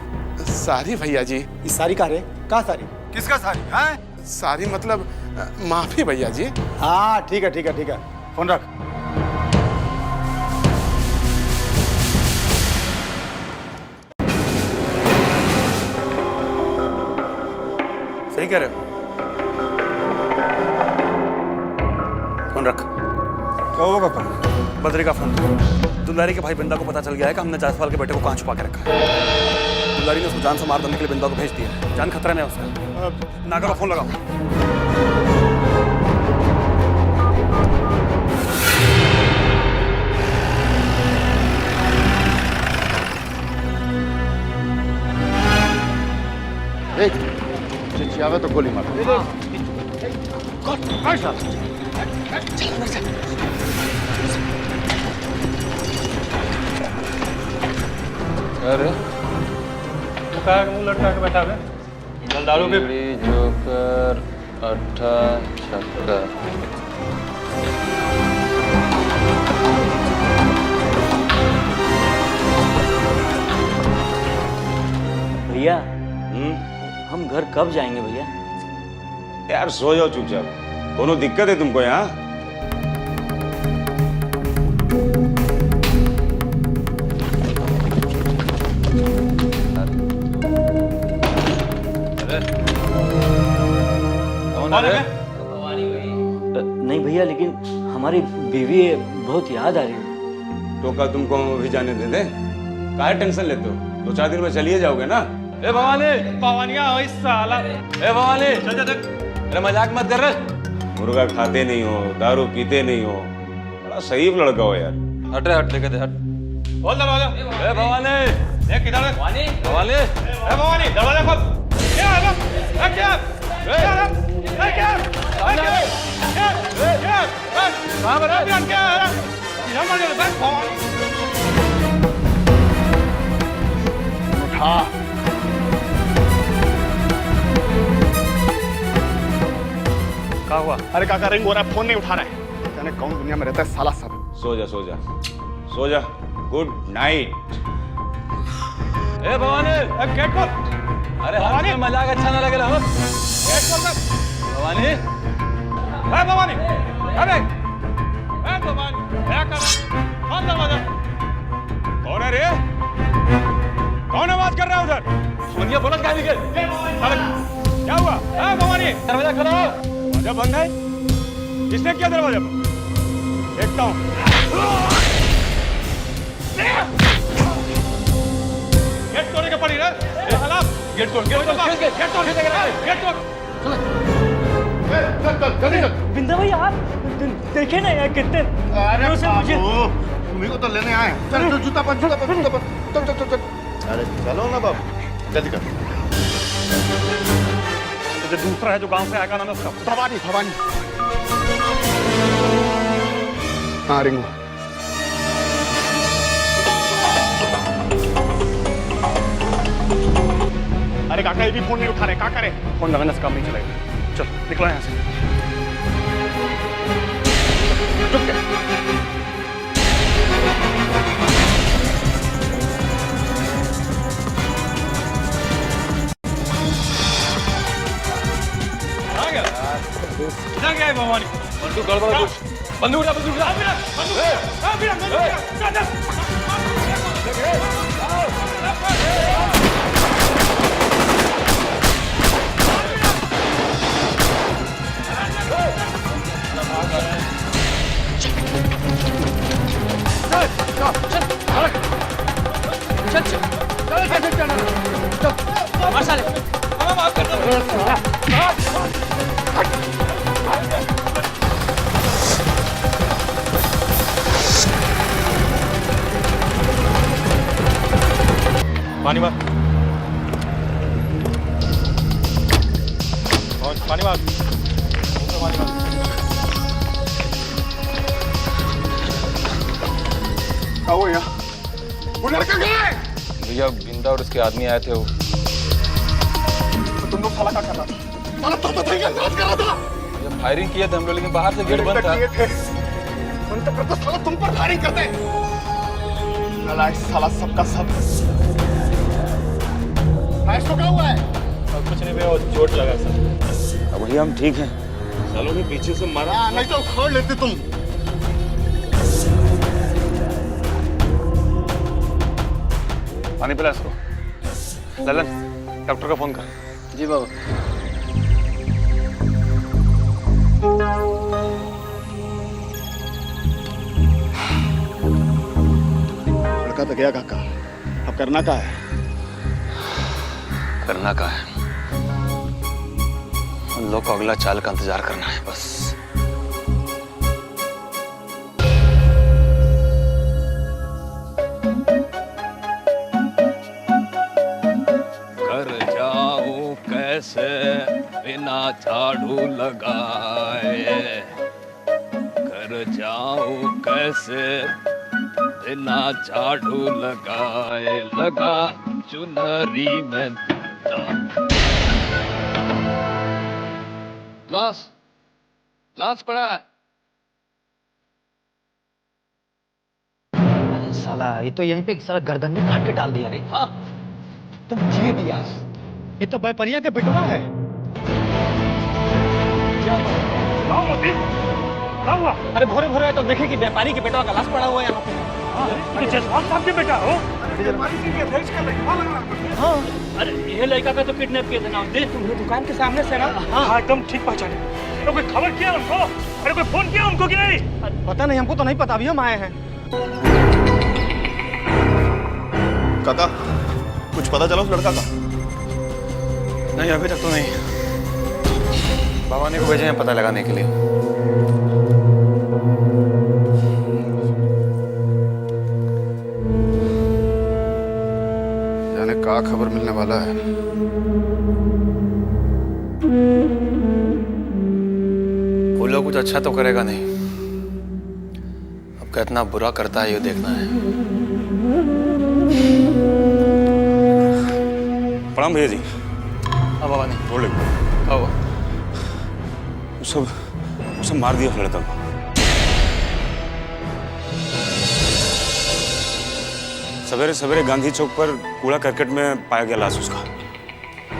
Speaker 3: सारी भैया जी।
Speaker 11: इस सारी का रे? कहाँ सारी?
Speaker 12: किसका सारी? हैं?
Speaker 3: सारी मतलब माफी भैया जी।
Speaker 11: हाँ ठीक है ठीक है ठीक है, फोन रख।
Speaker 4: सही कह रहे हो। फोन रख।
Speaker 12: क्या हुआ पापा?
Speaker 4: बद्री का फोन। दुलारी के भाई बिंदा को पता चल गया है कि हमने जायसवाल के बेटे को कहाँ छुपा के रखा है। दुलारी ने उसको जान से मार देने के लिए बिंदा को भेज दिया। जान खतरे में है उसका। नागर को फोन लगाओ।
Speaker 15: देख चिचियावे तो गोली मार।
Speaker 1: अरे
Speaker 9: मुँह लटका के बैठा है। जल दारू पे
Speaker 1: जोकर अट्ठा छक्का।
Speaker 20: भैया हम घर कब जाएंगे भैया?
Speaker 2: यार सो जाओ चुपचाप। कोनो दिक्कत है तुमको यहाँ?
Speaker 20: नहीं भैया, लेकिन हमारी बीवी बहुत याद आ रही है।
Speaker 2: तो क्या तुमको भी जाने दे दे? काहे टेंशन लेते हो? 2-4 दिन में चलिए जाओगे ना?
Speaker 9: ए भवानी, भवानिया ओए साला।
Speaker 2: ए भवानी,
Speaker 9: चल चल चल।
Speaker 2: अरे मजाक मत कर रहे। मुर्गा खाते नहीं हो, दारू पीते नहीं हो, बड़ा सही लड़का हो यार।
Speaker 1: हट रे, हट, लेके दे, हट।
Speaker 9: खोल दरवाजा।
Speaker 2: ए भवानी,
Speaker 9: ए किधर है?
Speaker 1: भवानी,
Speaker 9: ए भवानी, दरवाजा खोल। क्या है ना? ए क्या? क्या है? ए क्या? ए क्या? क्या? कहाँ पर है? क्या है? इधर मत जाओ, बस भवानी।
Speaker 7: उठा।
Speaker 4: क्या हुआ?
Speaker 7: अरे काका रिंग हो रहा है, फोन नहीं उठा रहा है। जाने कौन दुनिया में रहता है साला सब।
Speaker 2: सो जा, सो जा, सो जा। Good night.
Speaker 1: ए भवानी,
Speaker 9: गेट खोल।
Speaker 1: अरे हाथ में मजाक अच्छा ना लगे हम।
Speaker 9: गेट खोल दे।
Speaker 1: भवानी,
Speaker 9: ए भवानी, अबे, ए भवानी, क्या कर रहा है? खोल दरवाजा।
Speaker 2: कौन है रे? कौन आवाज कर रहा है उधर?
Speaker 1: सोनिया बोला क्या निकल?
Speaker 9: क्या हुआ? ए भवानी,
Speaker 1: दरवाजा खोलो।
Speaker 2: दरवाजा बंद है? किसने किया दरवाजा बंद? देखता हूँ।
Speaker 9: गेट तोड़ने के पड़ी रे। गेट तोड़, गेट तोड़, गेट तोड़, गेट तोड़।
Speaker 15: जल्दी चल।
Speaker 20: बिंदा भाई आप देखे ना यार कितने
Speaker 15: अरे
Speaker 20: मुझे
Speaker 15: तुम्ही को तो लेने आए। चल चल, जूता पहन, जूता पहन, जूता पहन। चल चल चल चल। अरे चलो ना बाबू, जल्दी कर।
Speaker 9: जो दूसरा है जो गांव से आएगा ना उसका।
Speaker 7: भवानी, भवानी। हाँ रिंगो। अरे काका ये भी फोन नहीं उठा रहे, क्या करें?
Speaker 9: फोन लगाने से काम नहीं चलेगा। चल निकला यहाँ से।
Speaker 7: चुप के।
Speaker 9: इधर गया है भवानी।
Speaker 1: बंदूक गड़बड़ कुछ। बंदूक उठा, बंदूक उठा।
Speaker 9: पानी मार, पानी मार, पानी मार।
Speaker 7: आओ यहाँ। वो लड़का कहाँ है?
Speaker 1: भैया बिंदा और उसके आदमी आए थे। वो
Speaker 7: तुम लोग साला क्या कर रहा था? साला तो बताइए, अंदाज कर रहा था।
Speaker 1: ये फायरिंग किया था हम लोग, लेकिन बाहर से गेट बंद था।
Speaker 7: मन तो करता साला तुम पर फायरिंग करते। नालायक साला सबका सब। महेश को क्या हुआ है?
Speaker 11: कुछ नहीं भैया, चोट लगा सर।
Speaker 2: अब भैया हम ठीक हैं। सालों ने पीछे से मारा।
Speaker 7: नहीं तो खोल लेते तुम।
Speaker 4: पानी पिला इसको। ललन, डॉक्टर का फोन कर।
Speaker 20: जी बाबू।
Speaker 7: लड़का तो गया काका, अब करना क्या है?
Speaker 4: करना क्या है? उन लोग को अगला चाल का इंतजार करना है बस।
Speaker 9: घर जाऊं कैसे बिना झाड़ू लगाए, घर जाऊं कैसे बिना झाड़ू लगाए, लगा चुनरी में ग्लास पड़ा है।
Speaker 20: साला ये तो यहीं पे सारा गर्दन में काट के डाल दिया रे। हाँ तुम जी दिया, ये तो बैपरिया के बेटवा है। अरे भोरे भोरे तो देखे कि व्यापारी के बेटवा का लाश पड़ा हुआ है यहाँ पे।
Speaker 9: जसवाल साहब के बेटा हो?
Speaker 8: हाँ अरे ये लड़का का तो किडनैप किया था ना, देख तुम्हें दुकान के सामने से ना। हाँ एकदम ठीक पहचाने। तो कोई खबर किया उनको? अरे कोई फोन किया उनको कि नहीं?
Speaker 20: पता नहीं, हमको तो नहीं पता, अभी हम आए हैं।
Speaker 7: काका कुछ पता चला उस लड़का का?
Speaker 4: नहीं अभी तक तो नहीं। भवानी को भेजे हैं पता लगाने के लिए।
Speaker 7: जाने क्या खबर मिलने वाला है।
Speaker 4: वो लोग कुछ अच्छा तो करेगा नहीं, अब कितना बुरा करता है ये देखना है।
Speaker 2: प्रणाम भैया जी।
Speaker 4: हाँ बाबा नहीं
Speaker 2: बोले
Speaker 4: आओ।
Speaker 2: सब मार दिया उस लड़का को। सवेरे सवेरे गांधी चौक पर कूड़ा करकट में पाया गया लाश उसका,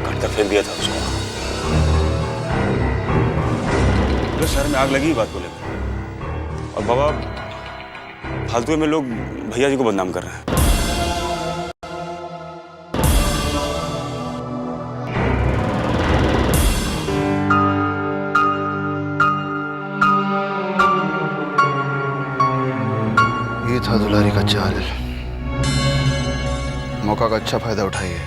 Speaker 2: काट कर फेंक दिया था उसको। पूरे शहर में आग लगी बात को लेकर, और बाबा फालतू में लोग भैया जी को बदनाम कर रहे हैं।
Speaker 7: ये था दुलारी का चाल। मौका का अच्छा फायदा उठाइए।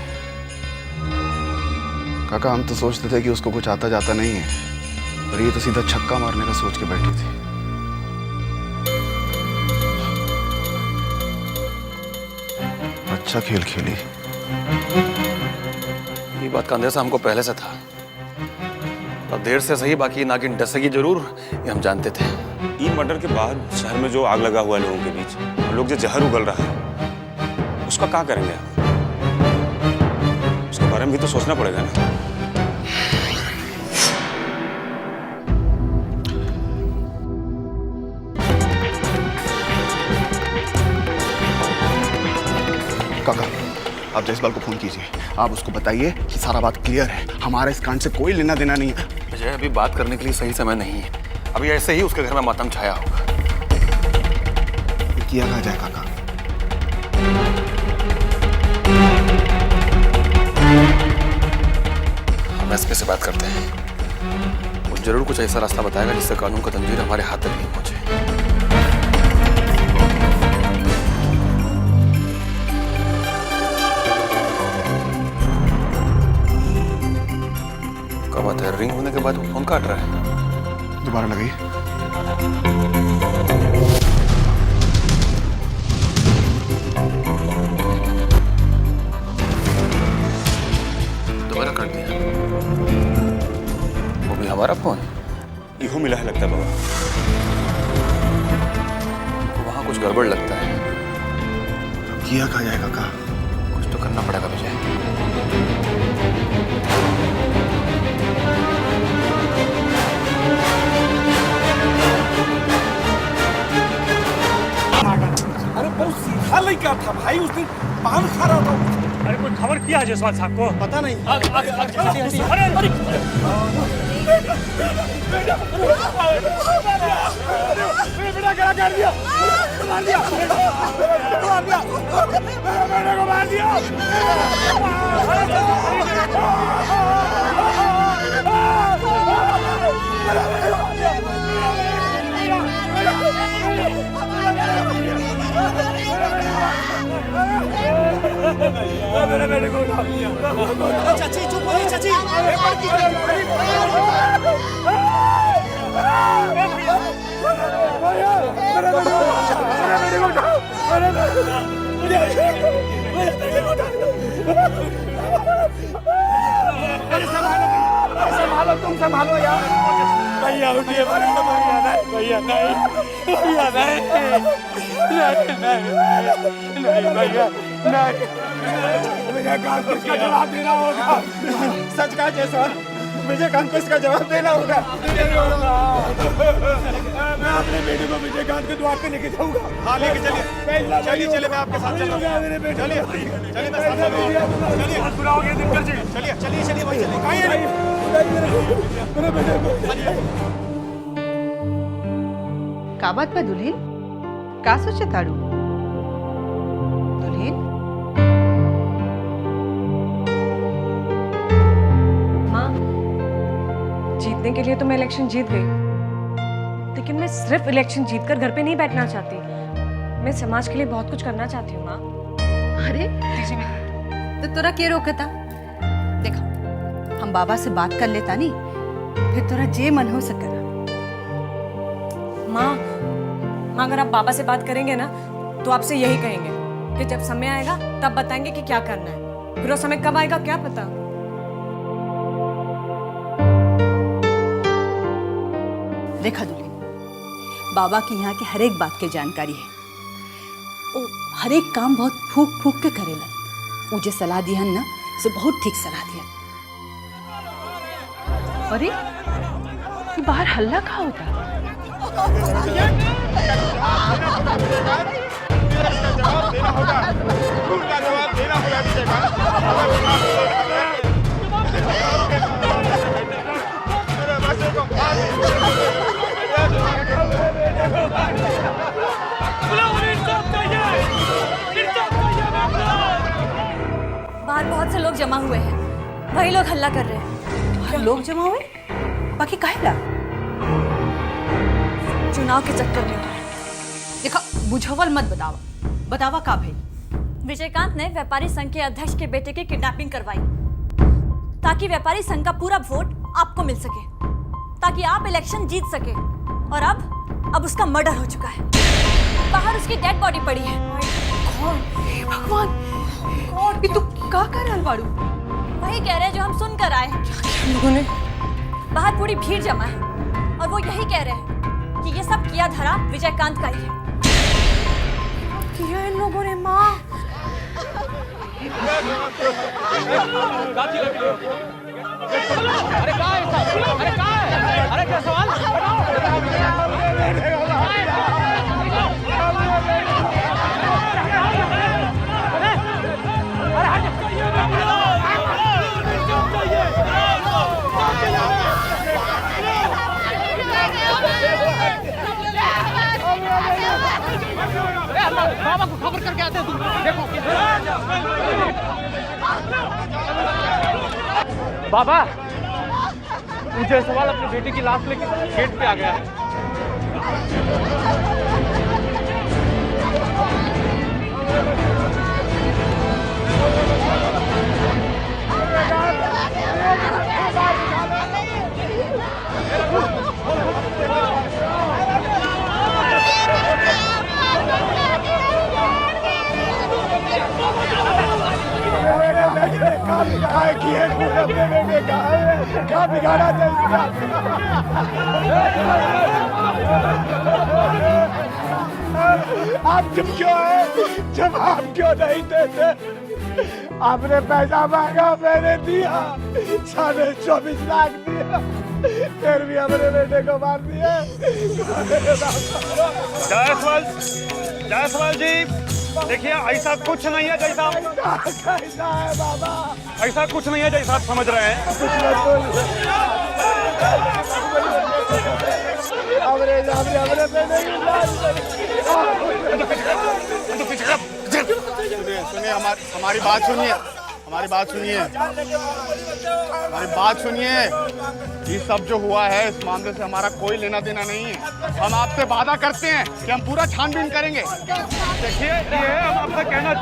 Speaker 7: काका हम तो सोचते थे कि उसको कुछ आता जाता नहीं है, पर ये तो सीधा छक्का मारने का सोच के बैठी थी। अच्छा खेल खेली।
Speaker 4: ये बात का अंदेशा हमको पहले से था, और देर से सही बाकी नागिन डसेगी जरूर ये हम जानते थे।
Speaker 2: ई मर्डर के बाद शहर में जो आग लगा हुआ है लोगों के बीच, लोग जो जहर उगल रहा है, उसका क्या करेंगे? उसके बारे में भी तो सोचना पड़ेगा ना।
Speaker 7: काका आप जयसवाल को फोन कीजिए, आप उसको बताइए कि सारा बात क्लियर है, हमारा इस कांड से कोई लेना देना नहीं है।
Speaker 4: विजय अभी बात करने के लिए सही समय नहीं है, अभी ऐसे ही उसके घर में मातम छाया होगा।
Speaker 7: किया कहा जाए काका?
Speaker 4: हम एसपी से बात करते हैं, वो जरूर कुछ ऐसा रास्ता बताएगा जिससे कानून का तंजीर हमारे हाथ तक नहीं पहुंचे। क्या बात है, रिंग होने के बाद वो फोन काट रहा है?
Speaker 7: दोबारा लगाइए।
Speaker 4: दोबारा कर दिया। वो भी हमारा फोन?
Speaker 2: इहो मिला है लगता है बाबा।
Speaker 4: वहाँ कुछ गड़बड़ लगता है।
Speaker 7: किया कहा जाए काका?
Speaker 4: कुछ तो करना पड़ेगा विजय।
Speaker 10: अरे बहुत सीधा लड़का था भाई, उस दिन पान खा रहा था।
Speaker 13: अरे कोई खबर किया है जायसवाल साहब को?
Speaker 11: पता नहीं।
Speaker 10: बेटा क्या कर दिया? मार दिया, मार दिया, बेटे को मार दिया। मेरे बेटे को उठा लिया।
Speaker 11: चाची चुप होइए चाची।
Speaker 10: संभालो, तुम संभालो यार। भैया उठिए, भैया नहीं, भैया नहीं, नहीं भैया नहीं। विजयकांत को इसका जवाब देना होगा। सच कहा जायसवाल, विजयकांत को इसका जवाब देना होगा। मैं अपने बेटे को विजयकांत के द्वार पे लेके जाऊंगा। हाँ लेके चलिए, चलिए चलिए, मैं आपके साथ चलूंगा। मेरे बेटे चलिए, चलिए मैं साथ चलूंगा। चलिए बहुत बुरा हो गया दिनकर जी। चलिए चलिए चलिए भाई चलिए। कहीं मेरे बेटे को
Speaker 6: का बात बा दुल्हन? का सोचे ताड़ू दुल्हन?
Speaker 22: माँ, जीतने के लिए तो मैं इलेक्शन जीत गई, लेकिन मैं सिर्फ इलेक्शन जीतकर घर पे नहीं बैठना चाहती। मैं समाज के लिए बहुत कुछ करना चाहती हूँ माँ।
Speaker 6: अरे तो तोरा के रोकता? देखा, हम बाबा से बात कर लेता नहीं, फिर तोरा जे मन हो सकेला।
Speaker 22: माँ, अगर आप बाबा से बात करेंगे ना तो आपसे यही कहेंगे कि जब समय आएगा तब बताएंगे कि क्या करना है। फिर वो समय कब आएगा क्या पता।
Speaker 6: देखा दुल्हन, बाबा की यहाँ की हर एक बात की जानकारी है। वो हर एक काम बहुत फूक फूक के करेला। वो जो सलाह दिहन ना, से बहुत ठीक सलाह दिया। अरे ये बाहर हल्ला कहाँ होता?
Speaker 10: जवाब देना होगा, उनका जवाब देना होगा विजयकांत।
Speaker 22: बाहर बहुत से लोग जमा हुए हैं, वही लोग हल्ला कर रहे हैं।
Speaker 6: लोग जमा हुए? बाकी काहेला?
Speaker 22: चुनाव के चक्कर में।
Speaker 6: देखो, बुझावल मत बतावा। बतावा का भाई?
Speaker 22: विजयकांत ने व्यापारी संघ के अध्यक्ष के बेटे की किडनैपिंग करवाई ताकि व्यापारी संघ का पूरा वोट आपको मिल सके, ताकि आप इलेक्शन जीत सके। और अब उसका मर्डर हो चुका है। बाहर उसकी डेड बॉडी पड़ी है।
Speaker 6: कौन? हे भगवान, कौन? ये तू का कर रहल बाड़ू?
Speaker 22: वही कह रहे हैं जो हम सुनकर आए हैं।
Speaker 6: लोगों ने
Speaker 22: बाहर पूरी भीड़ जमा है और वो यही कह रहे हैं कि ये सब किया धरा विजयकांत का ही है।
Speaker 6: किया इन लोगों ने माँ?
Speaker 9: अरे कहाँ है सब? अरे कहाँ है? अरे क्या सवाल? बाबा को खबर करके आते हैं तुम। देखो बाबा, जायसवाल अपनी बेटी की लाश लेके गेट पे आ गया है।
Speaker 10: बिगाड़ा आप चुप क्यों है? जवाब क्यों नहीं देते? आपने पैसा मांगा, मैंने दिया, 24.5 लाख दिया, फिर भी हमारे बेटे को मार दिया।
Speaker 4: जायसवाल जी, देखिए ऐसा कुछ नहीं है जैसा
Speaker 10: कैसा है बाबा?
Speaker 4: ऐसा कुछ नहीं है जैसा आप समझ रहे हैं।
Speaker 7: सुनिए हमारी बात सुनिए, हमारी बात सुनिए, हमारी बात सुनिए। ये सब जो हुआ है इस मामले से हमारा कोई लेना देना नहीं है। हम आपसे वादा करते हैं कि हम पूरा छानबीन करेंगे।
Speaker 4: देखिए ये हम आपसे कहना,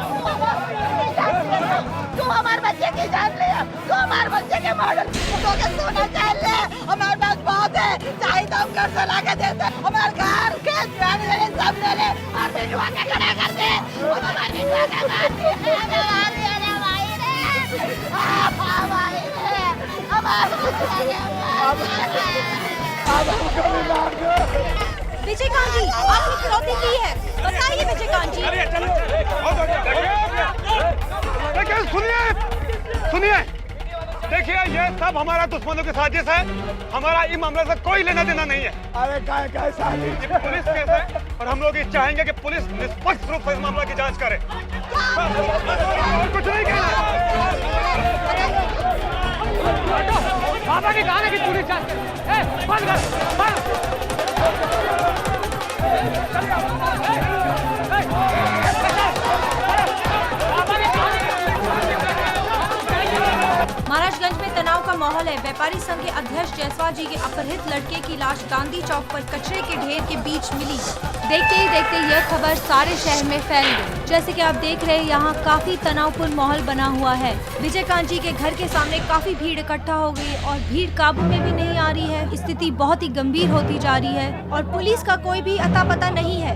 Speaker 21: तू हमारे बच्चे की जान ले, तू हमारे बच्चे के मॉडल तो के सोना चाह ले। हमारे पास बहुत है, चाहे तो हम घर से ला के देते। हमारे घर के जान ले, सब ले ले और भिजवा के खड़ा कर दे। हमारे भिजवा के मार दिए, मार दिए रे भाई रे, भाई रे,
Speaker 22: विजयकांत जी, आपने फिरौती की है, बताइए विजयकांत जी।
Speaker 4: देखिए सुनिए, देखिए ये सब हमारा दुश्मनों की साजिश है। हमारा इस मामले से कोई लेना देना नहीं है।
Speaker 10: अरे क्या साजिश?
Speaker 4: ये पुलिस केस है और हम लोग ये चाहेंगे कि पुलिस निष्पक्ष रूप से इस मामले की जांच करे। और कुछ नहीं कहना।
Speaker 9: बाबा ने कहा कि पुलिस जांच करे। बंद कर,
Speaker 22: महाराजगंज में तनाव का माहौल है। व्यापारी संघ के अध्यक्ष जायसवाल जी के अपहृत लड़के की लाश गांधी चौक पर कचरे के ढेर के बीच मिली। देखते ही देखते यह खबर सारे शहर में फैल गई। जैसे कि आप देख रहे हैं, यहाँ काफी तनावपूर्ण माहौल बना हुआ है। विजयकांत जी के घर के सामने काफी भीड़ इकट्ठा हो गई और भीड़ काबू में भी नहीं आ रही है। स्थिति बहुत ही गंभीर होती जा रही है और पुलिस का कोई भी अता पता नहीं है।